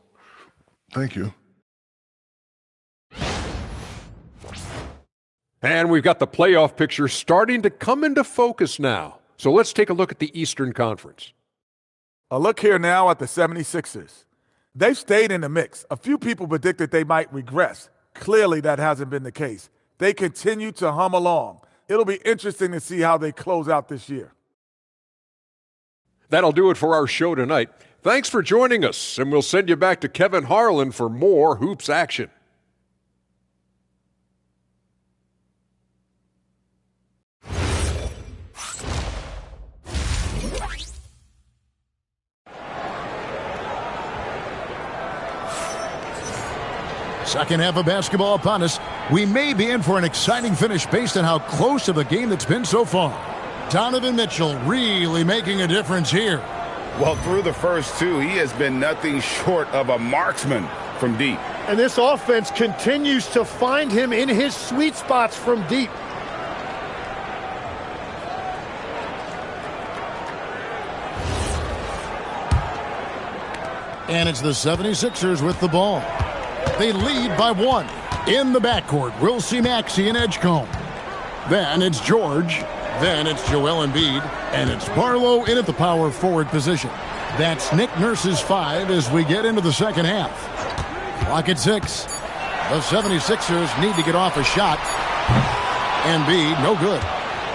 Thank you.
And we've got the playoff picture starting to come into focus now. So let's take a look at the Eastern Conference.
A look here now at the 76ers. They've stayed in the mix. A few people predicted they might regress. Clearly, that hasn't been the case. They continue to hum along. It'll be interesting to see how they close out this year.
That'll do it for our show tonight. Thanks for joining us, and we'll send you back to Kevin Harlan for more Hoops action.
Second half of basketball upon us. We may be in for an exciting finish based on how close of a game that's been so far. Donovan Mitchell really making a difference here.
Well, through the first two, he has been nothing short of a marksman from deep.
And this offense continues to find him in his sweet spots from deep.
And it's the 76ers with the ball. They lead by one. In the backcourt, we'll see Maxey and Edgecombe. Then it's George. Then it's Joel Embiid. And it's Barlow in at the power forward position. That's Nick Nurse's 5 as we get into the second half. Clock at 6. The 76ers need to get off a shot. Embiid, no good.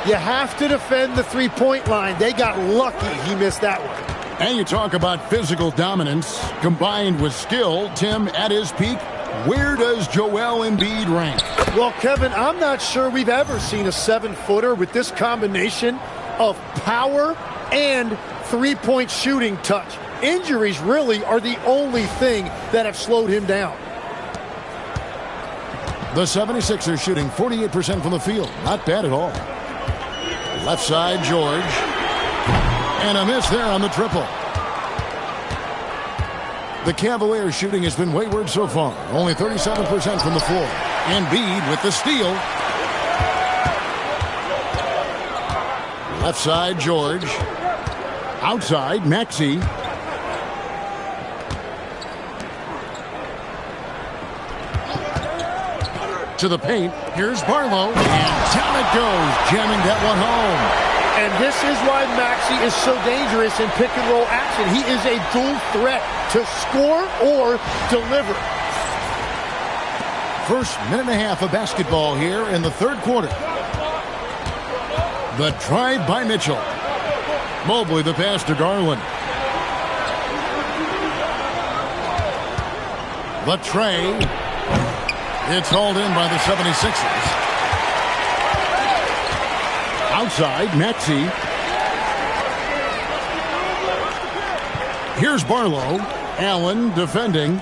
You have to defend the three-point line. They got lucky he missed that one.
And you talk about physical dominance combined with skill. Tim, at his peak, where does Joel Embiid rank?
Well, Kevin, I'm not sure we've ever seen a 7-footer with this combination of power and three-point shooting touch. Injuries really are the only thing that have slowed him down.
The 76ers shooting 48% from the field. Not bad at all. Left side, George. And a miss there on the triple. The Cavaliers shooting has been wayward so far. Only 37% from the floor. Embiid with the steal. Left side, George. Outside, Maxey. To the paint. Here's Barlow. And down it goes, jamming that one home.
And this is why Maxey is so dangerous in pick-and-roll action. He is a dual threat to score or deliver.
First minute and a half of basketball here in the third quarter. The drive by Mitchell. Mobley the pass to Garland. The tray. It's hauled in by the 76ers. Outside, Maxey. Here's Barlow. Allen defending.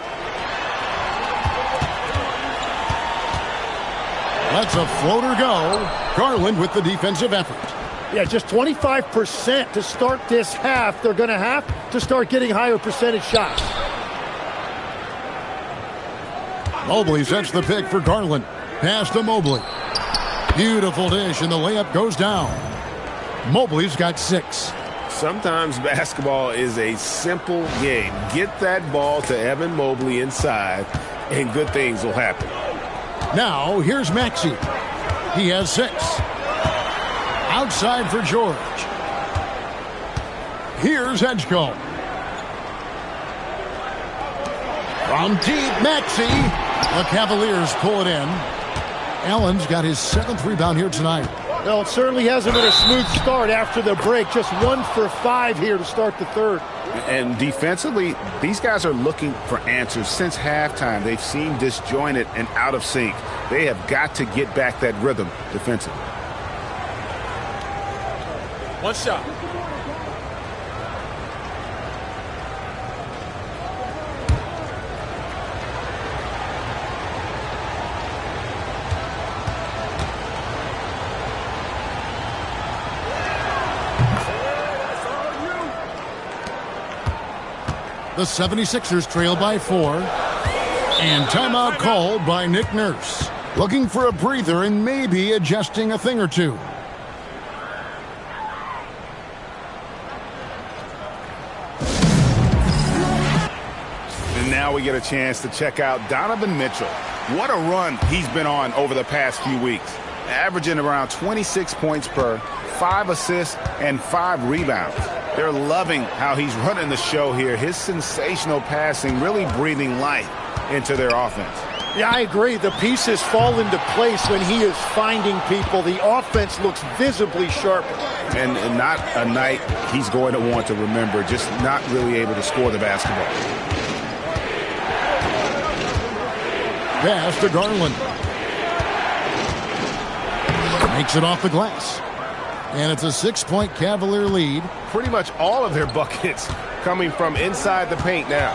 Lets a floater go. Garland with the defensive effort.
Yeah, just 25% to start this half. They're going to have to start getting higher percentage shots.
Mobley sets the pick for Garland. Pass to Mobley. Beautiful dish, and the layup goes down. Mobley's got 6.
Sometimes basketball is a simple game. Get that ball to Evan Mobley inside, and good things will happen.
Now, here's Maxey. He has 6. Outside for George. Here's Edgecombe. From deep, Maxey. The Cavaliers pull it in. Allen's got his 7th rebound here tonight.
Well, it certainly hasn't been a smooth start after the break. Just 1 for 5 here to start the third.
And defensively, these guys are looking for answers since halftime. They've seemed disjointed and out of sync. They have got to get back that rhythm defensively.
One shot.
The 76ers trail by 4. And timeout called by Nick Nurse. Looking for a breather and maybe adjusting a thing or two.
And now we get a chance to check out Donovan Mitchell. What a run he's been on over the past few weeks. Averaging around 26 points per, 5 assists, and 5 rebounds. They're loving how he's running the show here. His sensational passing really breathing life into their offense.
Yeah, I agree. The pieces fall into place when he is finding people. The offense looks visibly sharper.
And not a night he's going to want to remember, just not really able to score the basketball.
Pass to Garland. Makes it off the glass. And it's a 6-point Cavalier lead.
Pretty much all of their buckets coming from inside the paint now.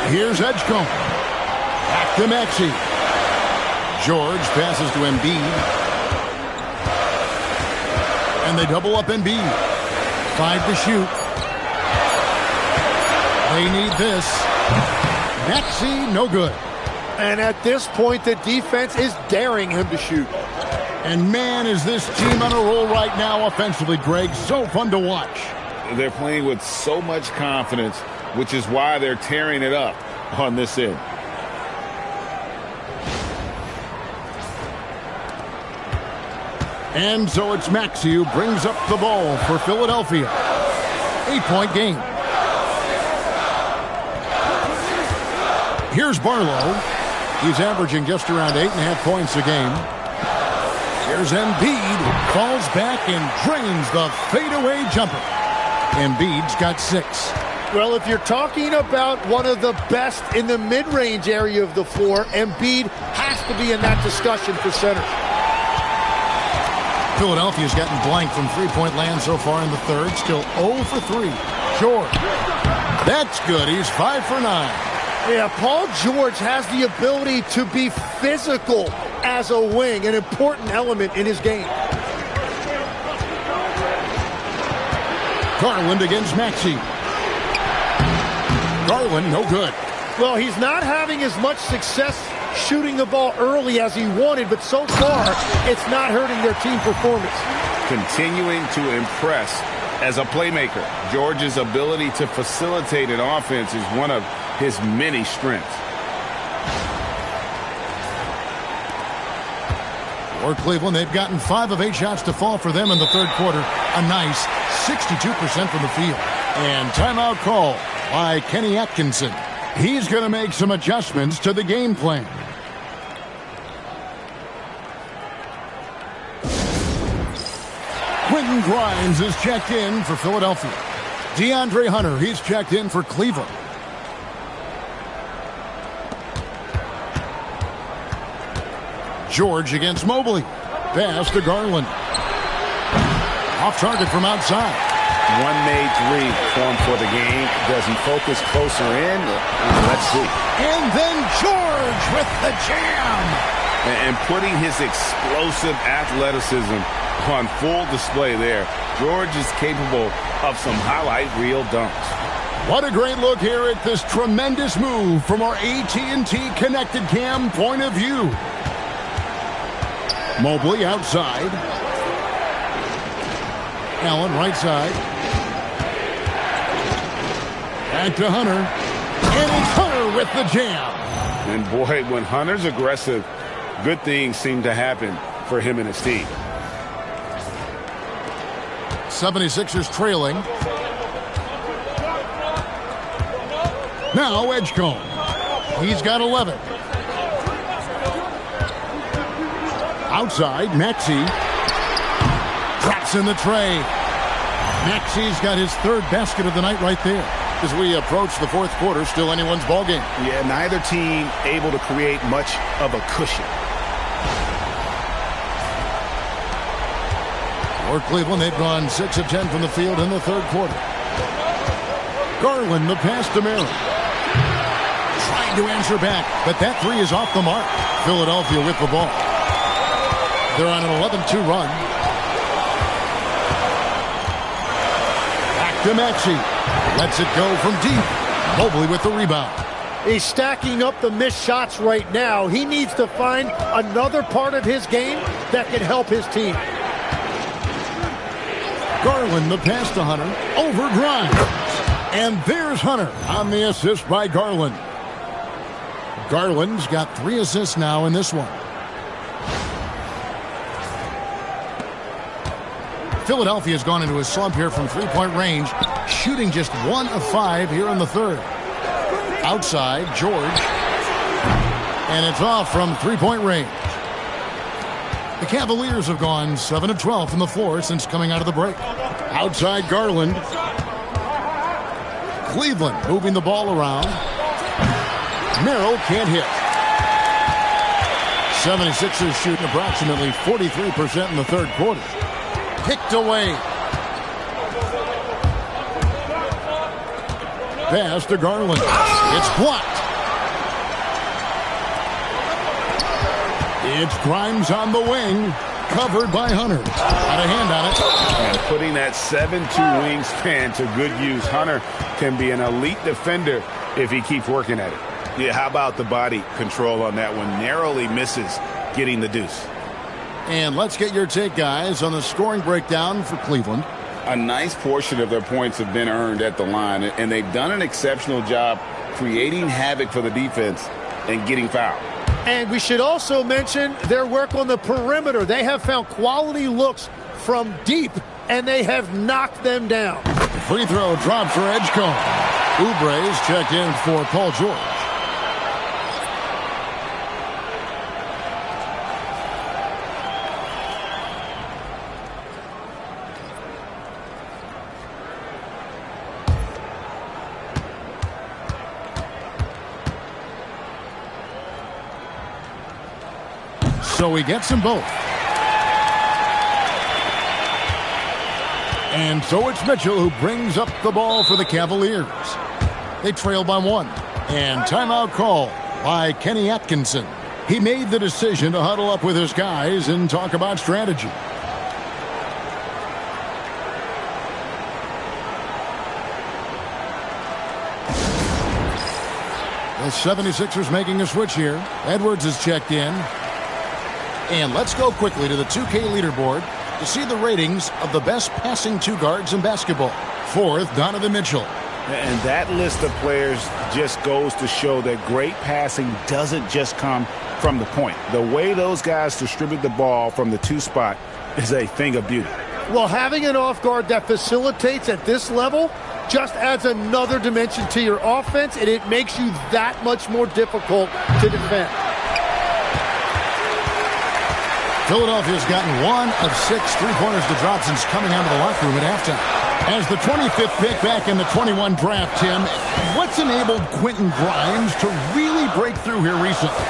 Here's Edgecombe. Back to Maxey. George passes to Embiid. And they double up Embiid. 5 to shoot. They need this. Maxey, no good.
And at this point, the defense is daring him to shoot.
And man, is this team on a roll right now offensively, Greg. So fun to watch.
They're playing with so much confidence, which is why they're tearing it up on this end.
And so it's Maxey who brings up the ball for Philadelphia. 8-point game. Here's Barlow. He's averaging just around 8.5 points a game. Here's Embiid. Falls back and drains the fadeaway jumper. Embiid's got 6.
Well, if you're talking about one of the best in the mid-range area of the floor, Embiid has to be in that discussion for center.
Philadelphia's gotten blank from three-point land so far in the third. Still 0 for 3. George. That's good. He's 5 for 9.
Yeah, Paul George has the ability to be physical as a wing, an important element in his game.
Garland against Maxey. Garland, no good.
Well, he's not having as much success shooting the ball early as he wanted, but so far, it's not hurting their team performance.
Continuing to impress as a playmaker. George's ability to facilitate an offense is one of his many strengths.
For Cleveland, they've gotten 5 of 8 shots to fall for them in the third quarter. A nice 62% from the field. And timeout call by Kenny Atkinson. He's going to make some adjustments to the game plan. Quentin Grimes is checked in for Philadelphia. DeAndre Hunter, he's checked in for Cleveland. George against Mobley. Pass to Garland. Off target from outside.
One made 3 formed for the game. Does he focus closer in? Let's see.
And then George with the jam.
And putting his explosive athleticism on full display there. George is capable of some highlight reel dunks.
What a great look here at this tremendous move from our AT&T Connected Cam point of view. Mobley outside. Allen right side. Back to Hunter. And it's Hunter with the jam.
And boy, when Hunter's aggressive, good things seem to happen for him and his team.
76ers trailing. Now Edgecombe. He's got 11. Outside, Maxey drops in the tray. Maxey's got his third basket of the night right there. As we approach the fourth quarter, still anyone's ball game.
Yeah, neither team able to create much of a cushion.
For Cleveland, they've gone 6 of 10 from the field in the third quarter. Garland, the pass to Merrill. Trying to answer back, but that three is off the mark. Philadelphia with the ball. They're on an 11-2 run. Back to Maxey. Lets it go from deep. Mobley with the rebound.
He's stacking up the missed shots right now. He needs to find another part of his game that can help his team.
Garland, the pass to Hunter. Over Grimes. And there's Hunter on the assist by Garland. Garland's got 3 assists now in this one. Philadelphia's gone into a slump here from three-point range, shooting just 1 of 5 here in the third. Outside, George. And it's off from three-point range. The Cavaliers have gone 7 of 12 from the floor since coming out of the break. Outside, Garland. Cleveland moving the ball around. Merrill can't hit. 76ers shooting approximately 43% in the third quarter. Picked away. Pass to Garland. It's blocked. It's Grimes on the wing. Covered by Hunter. Got a hand on it.
And putting that 7'2" wingspan to good use. Hunter can be an elite defender if he keeps working at it. Yeah, how about the body control on that one? Narrowly misses getting the deuce.
And let's get your take, guys, on the scoring breakdown for Cleveland.
A nice portion of their points have been earned at the line, and they've done an exceptional job creating havoc for the defense and getting fouled.
And we should also mention their work on the perimeter. They have found quality looks from deep, and they have knocked them down.
The free throw drops for Edgecombe. Oubre's checked in for Paul George. So he gets them both. And so it's Mitchell who brings up the ball for the Cavaliers. They trail by 1. And timeout call by Kenny Atkinson. He made the decision to huddle up with his guys and talk about strategy. The 76ers making a switch here. Edwards is checked in. And let's go quickly to the 2K leaderboard to see the ratings of the best passing two guards in basketball. 4th, Donovan Mitchell.
And that list of players just goes to show that great passing doesn't just come from the point. The way those guys distribute the ball from the 2 spot is a thing of beauty.
Well, having an off guard that facilitates at this level just adds another dimension to your offense, and it makes you that much more difficult to defend.
Philadelphia's gotten 1 of 6 three-pointers to drop since coming out of the locker room at halftime. As the 25th pick back in the 21 draft, Tim, what's enabled Quentin Grimes to really break through here recently?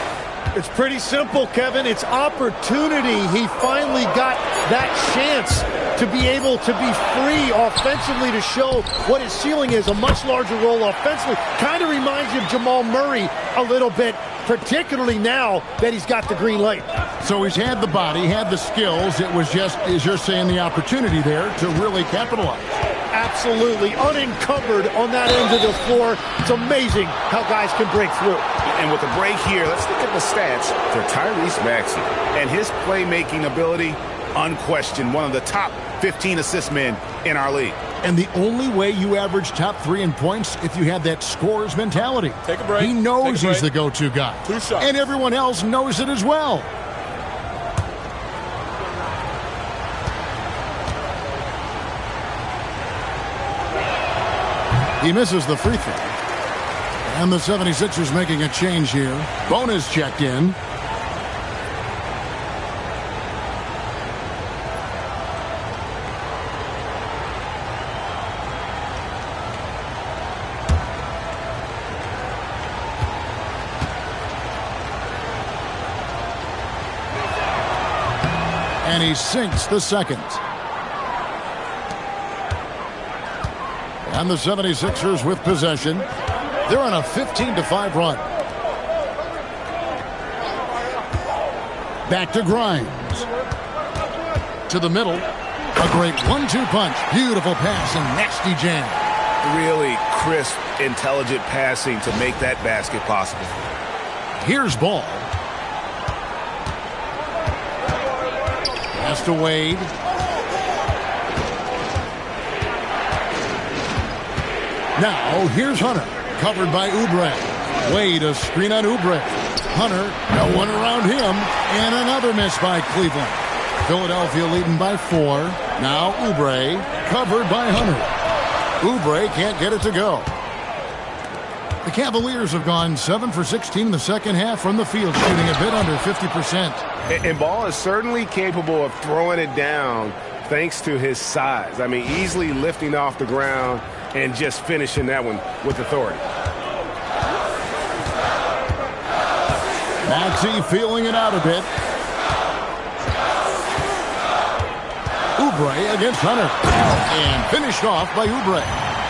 It's pretty simple, Kevin. It's opportunity. He finally got that chance to be able to be free offensively to show what his ceiling is. A much larger role offensively. Kind of reminds you of Jamal Murray a little bit, particularly now that he's got the green light.
So he's had the body, had the skills. It was just, as you're saying, the opportunity there to really capitalize.
Absolutely. Unencumbered on that end of the floor. It's amazing how guys can break through.
And with the break here, let's look at the stats for Tyrese Maxey. And his playmaking ability, unquestioned, one of the top 15 assist men in our league.
And the only way you average top 3 in points if you have that scorer's mentality.
Take a break.
He knows he's the go-to guy.
2 shots.
And everyone else knows it as well. He misses the free throw. And the 76ers making a change here. Bonus checked in. And he sinks the second. And the 76ers with possession. They're on a 15-5 run. Back to Grimes. To the middle. A great 1-2 punch. Beautiful pass and nasty jam.
Really crisp, intelligent passing to make that basket possible.
Here's Ball. Pass to Wade. Now, here's Hunter. Covered by Oubre. Wade, a screen on Oubre. Hunter, no one around him. And another miss by Cleveland. Philadelphia leading by 4. Now Oubre, covered by Hunter. Oubre can't get it to go. The Cavaliers have gone 7 for 16 in the second half from the field, shooting a bit under 50%.
And Ball is certainly capable of throwing it down thanks to his size. I mean, easily lifting off the ground and just finishing that one with authority.
Maxey feeling it out a bit. Oubre against Hunter. And finished off by Oubre.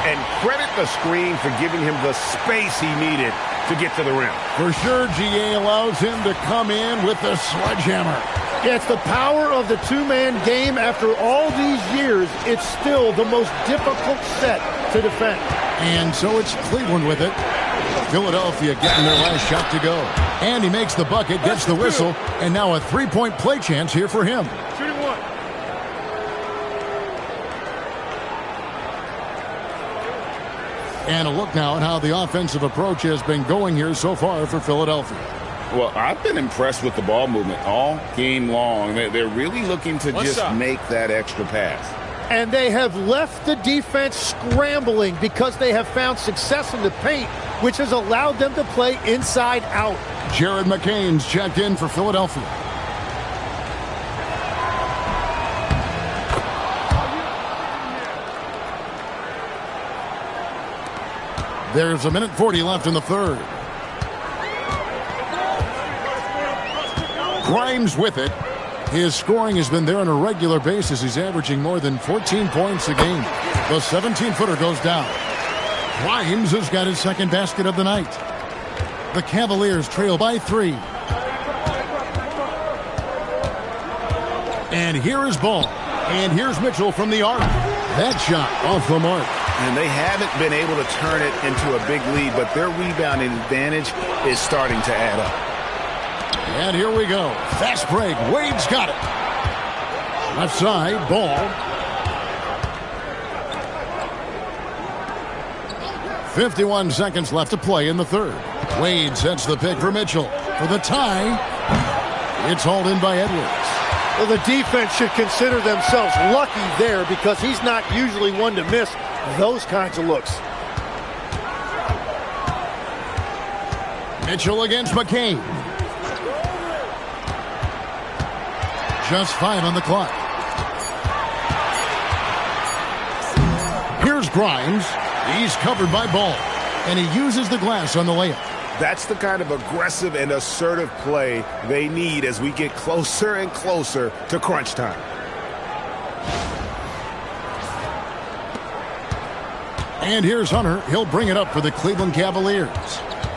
And credit the screen for giving him the space he needed to get to the rim.
For sure, GA allows him to come in with the sledgehammer.
Yeah, it's the power of the two-man game. After all these years, it's still the most difficult set to defend.
And so it's Cleveland with it. Philadelphia getting their last shot to go. And he makes the bucket, gets the whistle, and now a three-point play chance here for him.
Shooting one.
And a look now at how the offensive approach has been going here so far for Philadelphia.
Well, I've been impressed with the ball movement all game long. They're really looking to make that extra pass.
And they have left the defense scrambling because they have found success in the paint, which has allowed them to play inside out.
Jared McCain's checked in for Philadelphia. There's a minute 40 left in the third. Grimes with it. His scoring has been there on a regular basis. He's averaging more than 14 points a game. The 17-footer goes down. Grimes has got his second basket of the night. The Cavaliers trail by 3. And here is Ball. And here's Mitchell from the arc. That shot off the mark.
And they haven't been able to turn it into a big lead, but their rebounding advantage is starting to add up.
And here we go. Fast break. Wade's got it. Left side, Ball. 51 seconds left to play in the third. Wade sets the pick for Mitchell. For the tie, it's hauled in by Edwards.
Well, the defense should consider themselves lucky there because he's not usually one to miss those kinds of looks.
Mitchell against McCain. Just 5 on the clock. Here's Grimes. He's covered by Ball. And he uses the glass on the layup.
That's the kind of aggressive and assertive play they need as we get closer and closer to crunch time.
And here's Hunter. He'll bring it up for the Cleveland Cavaliers.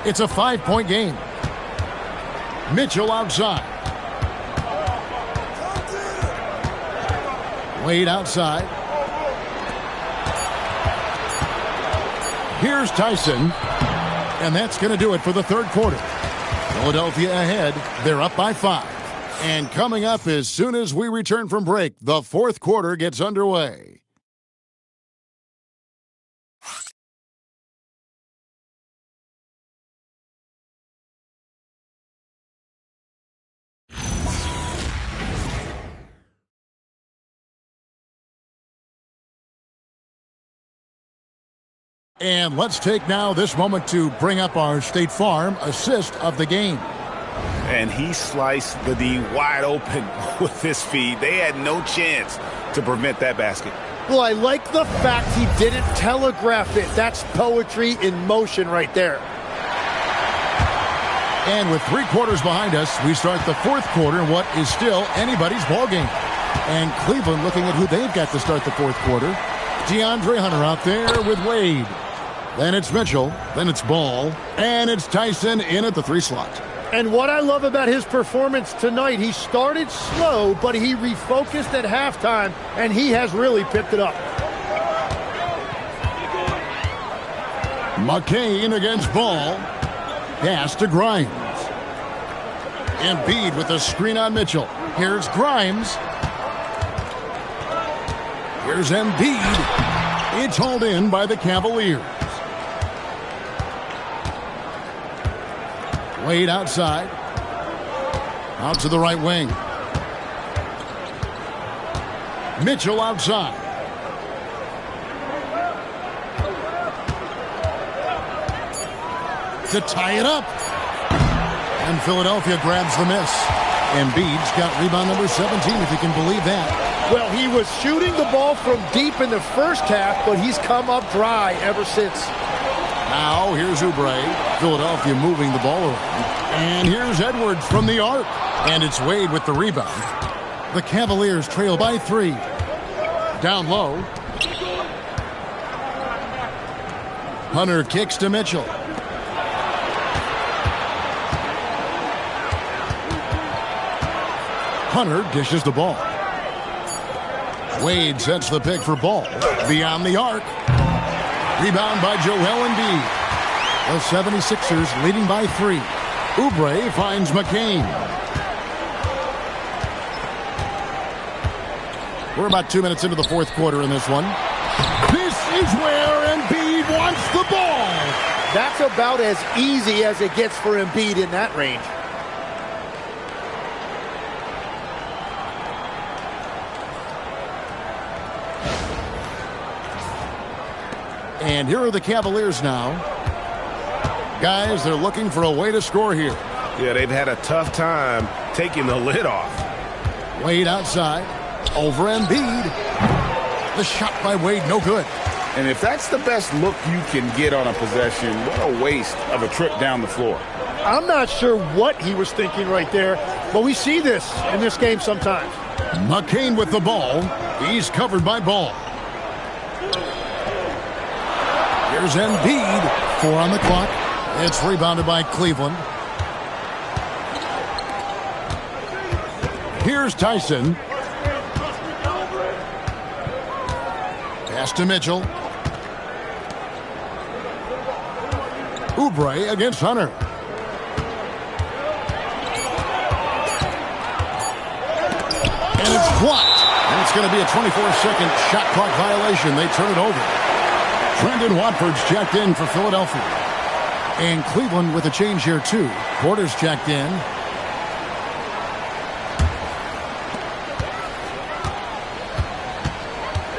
It's a 5-point game. Mitchell outside. Wade outside. Here's Tyson. And that's going to do it for the third quarter. Philadelphia ahead. They're up by 5. And coming up as soon as we return from break, the fourth quarter gets underway. And let's take now this moment to bring up our State Farm assist of the game.
And he sliced the D wide open with his feed. They had no chance to prevent that basket.
Well, I like the fact he didn't telegraph it. That's poetry in motion right there.
And with 3 quarters behind us, we start the fourth quarter in what is still anybody's ball game. And Cleveland looking at who they've got to start the fourth quarter. DeAndre Hunter out there with Wade. Then it's Mitchell. Then it's Ball. And it's Tyson in at the 3 slot.
And what I love about his performance tonight, he started slow, but he refocused at halftime, and he has really picked it up.
McCain against Ball. Pass to Grimes. Embiid with a screen on Mitchell. Here's Grimes. Here's Embiid. It's hauled in by the Cavaliers. Wade outside. Out to the right wing. Mitchell outside. To tie it up. And Philadelphia grabs the miss. Embiid's got rebound number 17, if you can believe that.
Well, he was shooting the ball from deep in the first half, but he's come up dry ever since.
Now, here's Oubre. Philadelphia moving the ball around. And here's Edwards from the arc. And it's Wade with the rebound. The Cavaliers trail by 3. Down low. Hunter kicks to Mitchell. Hunter dishes the ball. Wade sets the pick for Ball. Beyond the arc. Rebound by Joel Embiid. The 76ers leading by 3. Oubre finds McCain. We're about 2 minutes into the fourth quarter in this one. This is where Embiid wants the ball.
That's about as easy as it gets for Embiid in that range.
And here are the Cavaliers now. Guys, they're looking for a way to score here.
Yeah, they've had a tough time taking the lid off.
Wade outside. Over Embiid. The shot by Wade, no good.
And if that's the best look you can get on a possession, what a waste of a trip down the floor.
I'm not sure what he was thinking right there, but we see this in this game sometimes.
McCain with the ball. He's covered by Ball. Here's Embiid. 4 on the clock. It's rebounded by Cleveland. Here's Tyson. Pass to Mitchell. Oubre against Hunter. And it's blocked. And it's going to be a 24-second shot clock violation. They turn it over. Trendon Watford's checked in for Philadelphia. And Cleveland with a change here, too. Porter's checked in.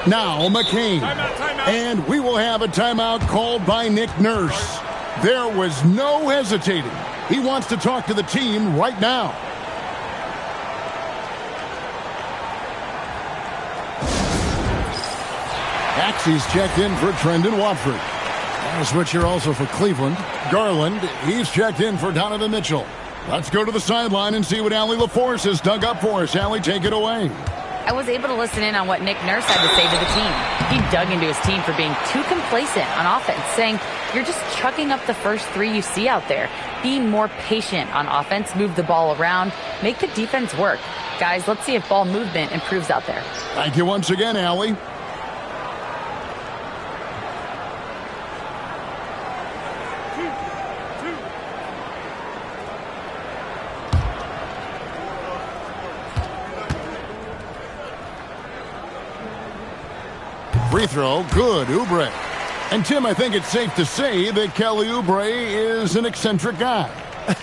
Now McCain. Timeout. And we will have a timeout called by Nick Nurse. There was no hesitating. He wants to talk to the team right now. Axie's checked in for Trendon Watford. And a switch here also for Cleveland. Garland, he's checked in for Donovan Mitchell. Let's go to the sideline and see what Allie LaForce has dug up for us. Allie, take it away.
I was able to listen in on what Nick Nurse had to say to the team. He dug into his team for being too complacent on offense, saying, you're just chucking up the first 3 you see out there. Be more patient on offense, move the ball around, make the defense work. Guys, let's see if ball movement improves out there.
Thank you once again, Allie. Free throw, good, Oubre. And Tim, I think it's safe to say that Kelly Oubre is an eccentric guy.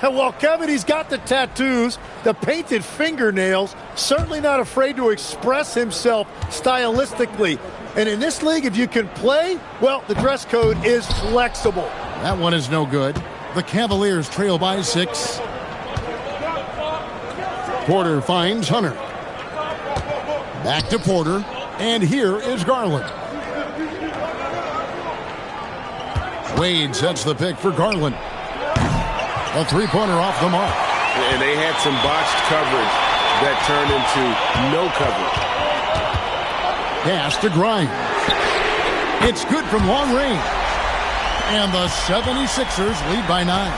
Well, Kevin, he's got the tattoos, the painted fingernails, certainly not afraid to express himself stylistically. And in this league, if you can play, well, the dress code is flexible.
That one is no good. The Cavaliers trail by 6. Porter finds Hunter. Back to Porter. And here is Garland. Wade sets the pick for Garland. A 3-pointer off the mark.
And they had some botched coverage
that turned into no coverage.
Pass to Grimes. It's good from long range. And the 76ers lead by 9.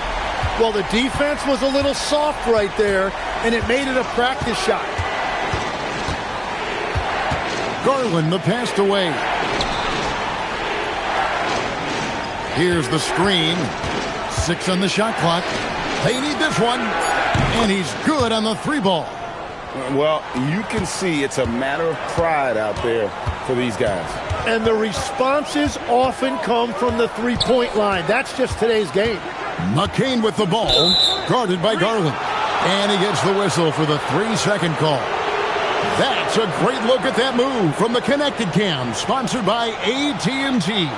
Well, the defense was a little soft right there, and it made it a practice shot.
Garland the pass away. Here's the screen. 6 on the shot clock. They need this one. And he's good on the 3-ball.
Well, you can see it's a matter of pride out there for these guys.
And the responses often come from the three-point line. That's just today's game.
McCain with the ball, guarded by Garland. And he gets the whistle for the 3-second call. That's a great look at that move from the Connected Cam, sponsored by AT&T.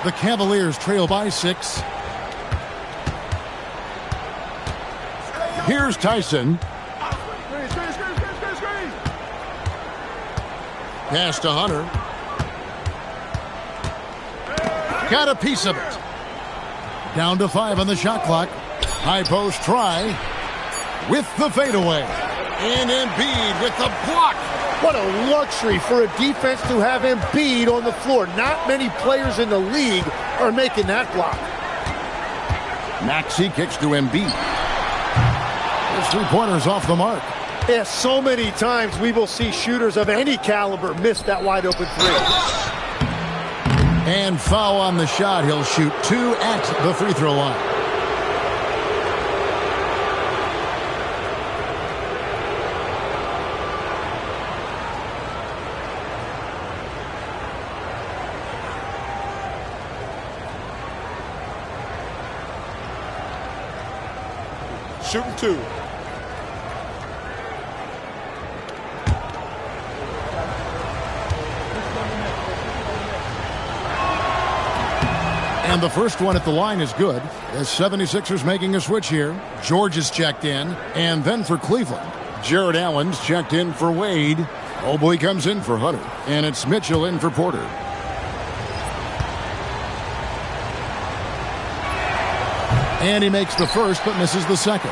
The Cavaliers trail by 6. Here's Tyson. Pass to Hunter. Got a piece of it. Down to 5 on the shot clock. High post try with the fadeaway. And Embiid with the block.
What a luxury for a defense to have Embiid on the floor. Not many players in the league are making that block.
Maxey kicks to Embiid. His 3-pointer's off the mark.
Yeah, so many times we will see shooters of any caliber miss that wide open 3.
And foul on the shot. He'll shoot 2 at the free throw line.
Shooting 2.
And the first one at the line is good. The 76ers making a switch here. George is checked in. And then for Cleveland, Jared Allen's checked in for Wade. Mobley comes in for Hunter. And it's Mitchell in for Porter. And he makes the first but misses the second.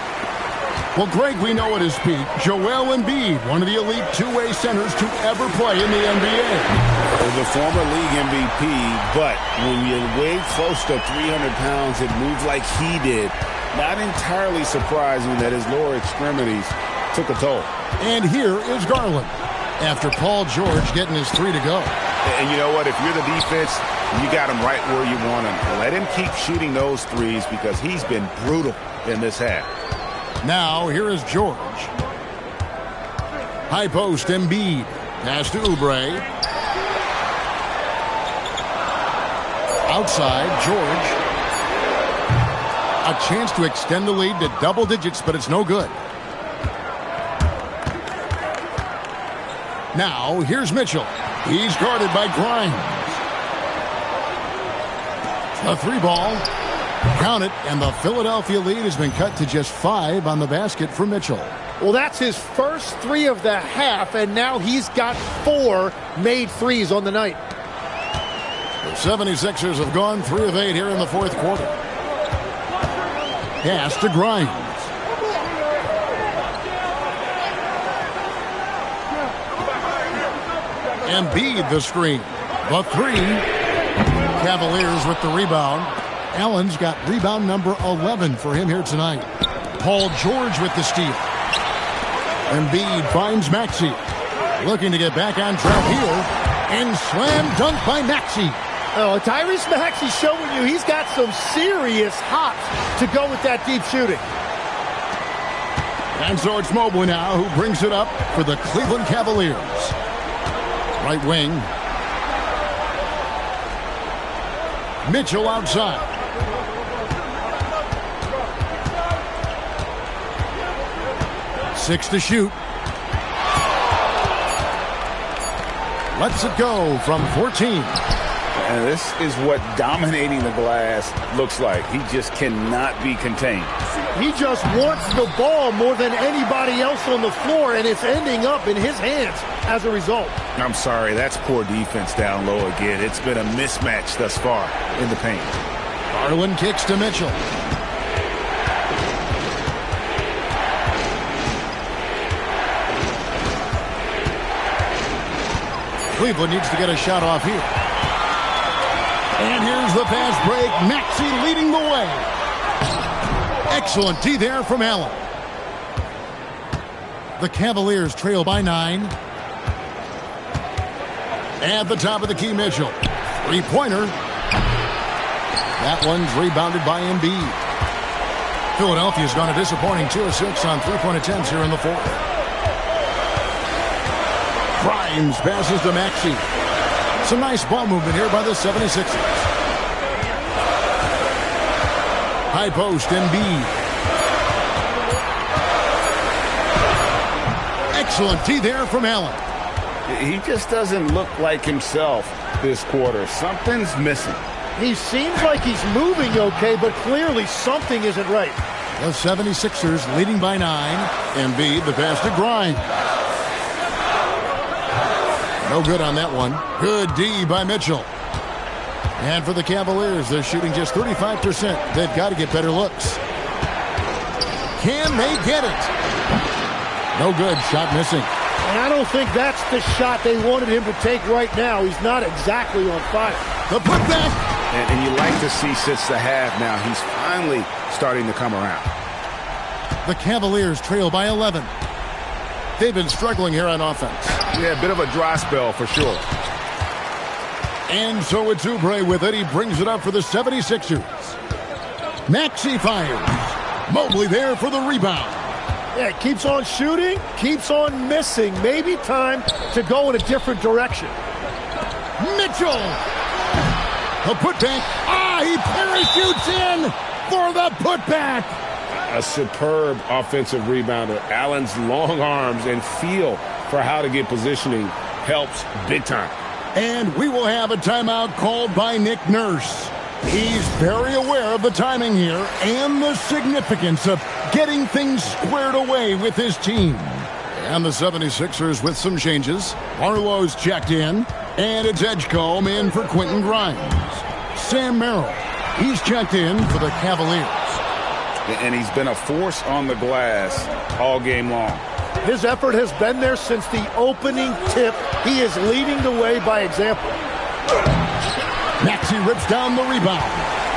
Well, Greg, we know at his peak, Joel Embiid, one of the elite two-way centers to ever play in the NBA.
The former league MVP, but when you weigh close to 300 pounds and move like he did, not entirely surprising that his lower extremities took a toll.
And here is Garland, after Paul George getting his 3 to go.
And you know what? If you're the defense, you got him right where you want him. Let him keep shooting those threes because he's been brutal in this half.
Now, here is George. High post, Embiid. Pass to Oubre. Outside, George. A chance to extend the lead to double digits, but it's no good. Now, here's Mitchell. He's guarded by Grimes. A 3-ball. Count it, and the Philadelphia lead has been cut to just 5 on the basket for Mitchell.
Well, that's his first 3 of the half, and now he's got 4 made threes on the night.
The 76ers have gone 3 of 8 here in the fourth quarter. Pass to Grimes. Embiid the screen. The 3. Cavaliers with the rebound. Allen's got rebound number 11 for him here tonight. Paul George with the steal. Embiid finds Maxey. Looking to get back on track here. And slam dunk by Maxey.
Oh, Tyrese Maxey showing you he's got some serious hops to go with that deep shooting.
And so it's Mobley now who brings it up for the Cleveland Cavaliers. Right wing. Mitchell outside. Six to shoot. Lets it go from 14.
And this is what dominating the glass looks like. He just cannot be contained.
He just wants the ball more than anybody else on the floor, and it's ending up in his hands as a result.
I'm sorry, that's poor defense down low again. It's been a mismatch thus far in the paint.
Garland kicks to Mitchell. Cleveland needs to get a shot off here. And here's the fast break. Maxey leading the way. Excellent D there from Allen. The Cavaliers trail by 9. At the top of the key, Mitchell. Three-pointer. That one's rebounded by Embiid. Philadelphia's gone a disappointing 2 of 6 on three-point attempts here in the fourth. Grimes passes to Maxey. Some nice ball movement here by the 76ers. High post, Embiid. Excellent D there from Allen.
He just doesn't look like himself this quarter. Something's missing.
He seems like he's moving okay, but clearly something isn't right.
The 76ers leading by 9. Embiid, the pass to Grimes. No good on that one. Good D by Mitchell. And for the Cavaliers, they're shooting just 35%. They've got to get better looks. Can they get it? No good. Shot missing.
And I don't think that's the shot they wanted him to take right now. He's not exactly on fire.
The putback.
And you like to see since the half now, he's finally starting to come around.
The Cavaliers trail by 11. They've been struggling here on offense.
Yeah, a bit of a dry spell for sure.
And so it's Oubre with it. He brings it up for the 76ers. Maxey fires. Mobley there for the rebound.
Yeah, keeps on shooting, keeps on missing. Maybe time to go in a different direction.
Mitchell. The putback. He parachutes in for the putback.
A superb offensive rebounder. Allen's long arms and feel for how to get positioning helps big time.
And we will have a timeout called by Nick Nurse. He's very aware of the timing here and the significance of getting things squared away with his team. And the 76ers with some changes. Barlow's checked in, and it's Edgecombe in for Quentin Grimes. Sam Merrill, he's checked in for the Cavaliers.
And he's been a force on the glass all game long.
His effort has been there since the opening tip. He is leading the way by example.
Maxey rips down the rebound.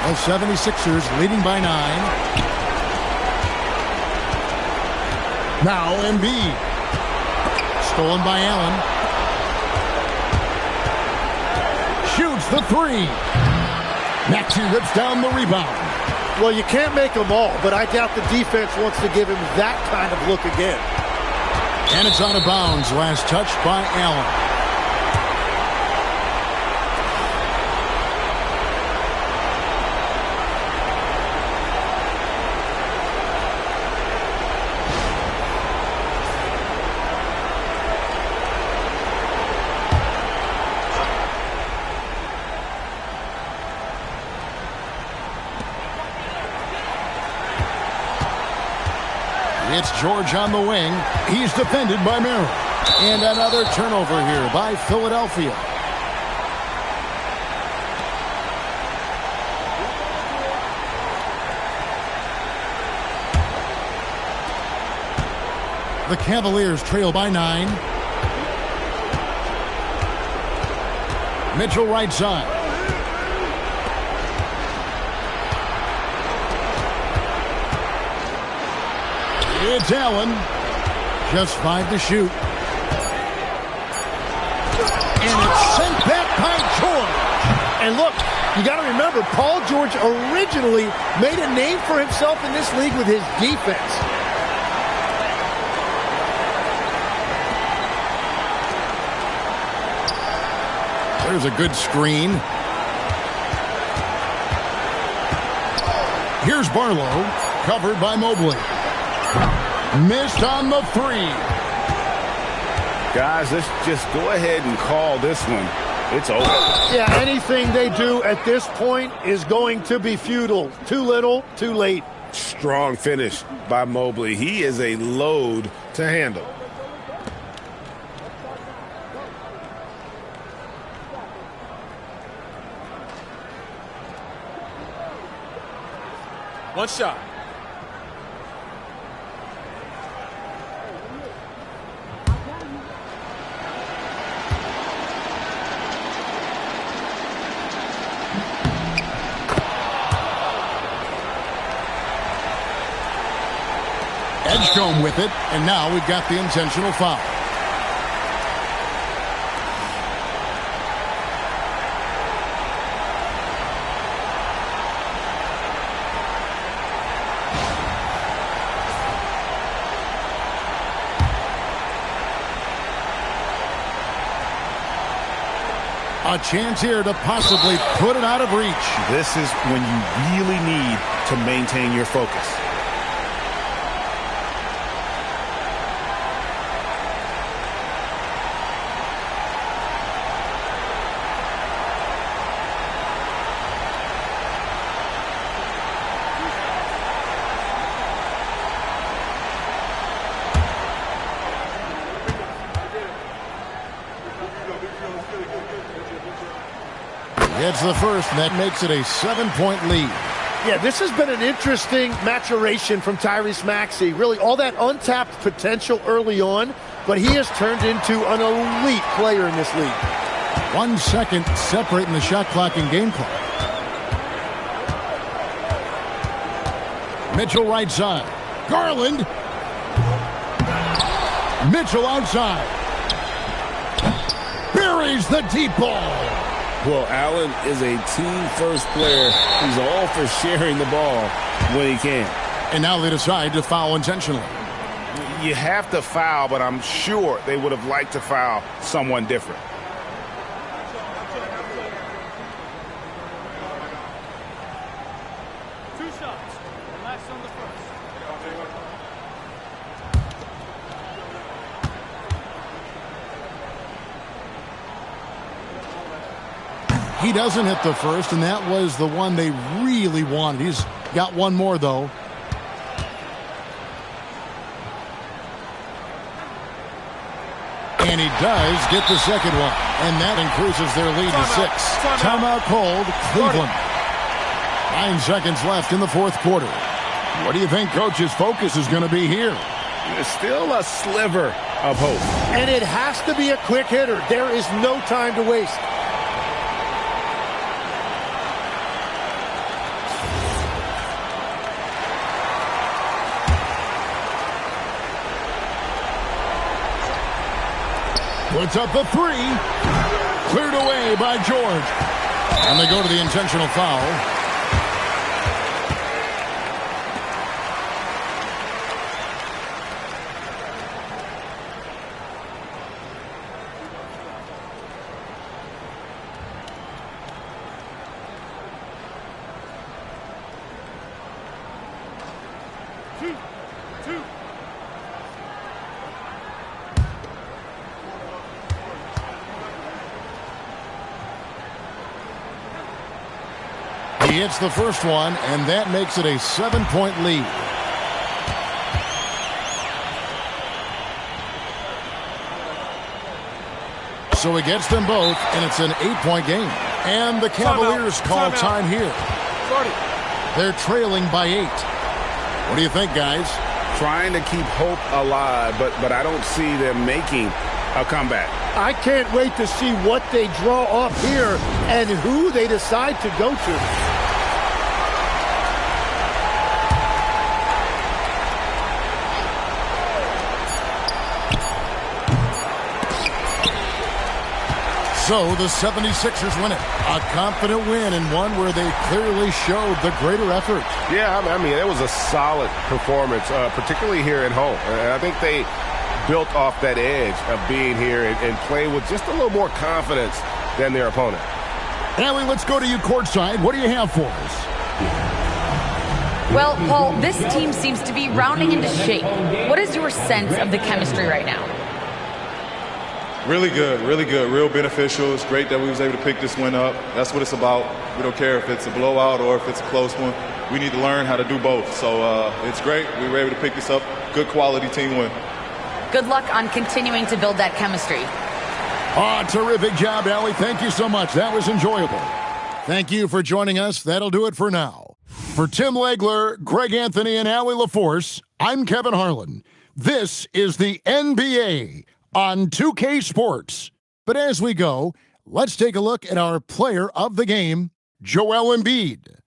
The 76ers leading by 9. Now Embiid. Stolen by Allen. Shoots the 3. Maxey rips down the rebound.
Well, you can't make them all, but I doubt the defense wants to give him that kind of look again.
And it's out of bounds. Last touch by Allen. It's George on the wing. He's defended by Merrill. And another turnover here by Philadelphia. The Cavaliers trail by 9. Mitchell right side. It's Allen. Just 5 to shoot. And it's sent back by George.
And look, you got to remember, Paul George originally made a name for himself in this league with his defense.
There's a good screen. Here's Barlow, covered by Mobley. Missed on the 3.
Guys, let's just go ahead and call this one it's over.
Yeah, anything they do at this point is going to be futile. Too little, too late.
Strong finish by Mobley. He is a load to handle.
One shot.
Edgecombe with it, and now we've got the intentional foul. A chance here to possibly put it out of reach.
This is when you really need to maintain your focus.
It's the first, and that makes it a 7-point lead.
Yeah, this has been an interesting maturation from Tyrese Maxey. Really, all that untapped potential early on, but he has turned into an elite player in this league.
1 second separating the shot clock and game clock. Mitchell right side. Garland. Mitchell outside. Buries the deep ball.
Well, Allen is a team-first player. He's all for sharing the ball when he can.
And now they decide to foul intentionally.
You have to foul, but I'm sure they would have liked to foul someone different.
He doesn't hit the first, and that was the one they really wanted. He's got one more, though. And he does get the second one, and that increases their lead to 6. Timeout called, Cleveland. 9 seconds left in the fourth quarter. What do you think Coach's focus is going to be here?
There's still a sliver of hope.
And it has to be a quick hitter. There is no time to waste.
Puts up the 3. Cleared away by George. And they go to the intentional foul. He hits the first one, and that makes it a 7-point lead. So he gets them both, and it's an 8-point game. And the Cavaliers call time here. They're trailing by 8. What do you think, guys?
Trying to keep hope alive, but I don't see them making a comeback.
I can't wait to see what they draw up here and who they decide to go to.
So the 76ers win it. A confident win, and one where they clearly showed the greater effort.
Yeah, I mean, it was a solid performance, particularly here at home. And I think they built off that edge of being here and play with just a little more confidence than their opponent.
Allie, let's go to you courtside. What do you have for us?
Well, Paul, this team seems to be rounding into shape. What is your sense of the chemistry right now?
Really good, real beneficial. It's great that we was able to pick this one up. That's what it's about. We don't care if it's a blowout or if it's a close one. We need to learn how to do both. So it's great. We were able to pick this up. Good quality team win.
Good luck on continuing to build that chemistry.
Terrific job, Allie. Thank you so much. That was enjoyable. Thank you for joining us. That'll do it for now. For Tim Legler, Greg Anthony, and Allie LaForce, I'm Kevin Harlan. This is the NBA on 2K Sports. But as we go, let's take a look at our player of the game, Joel Embiid.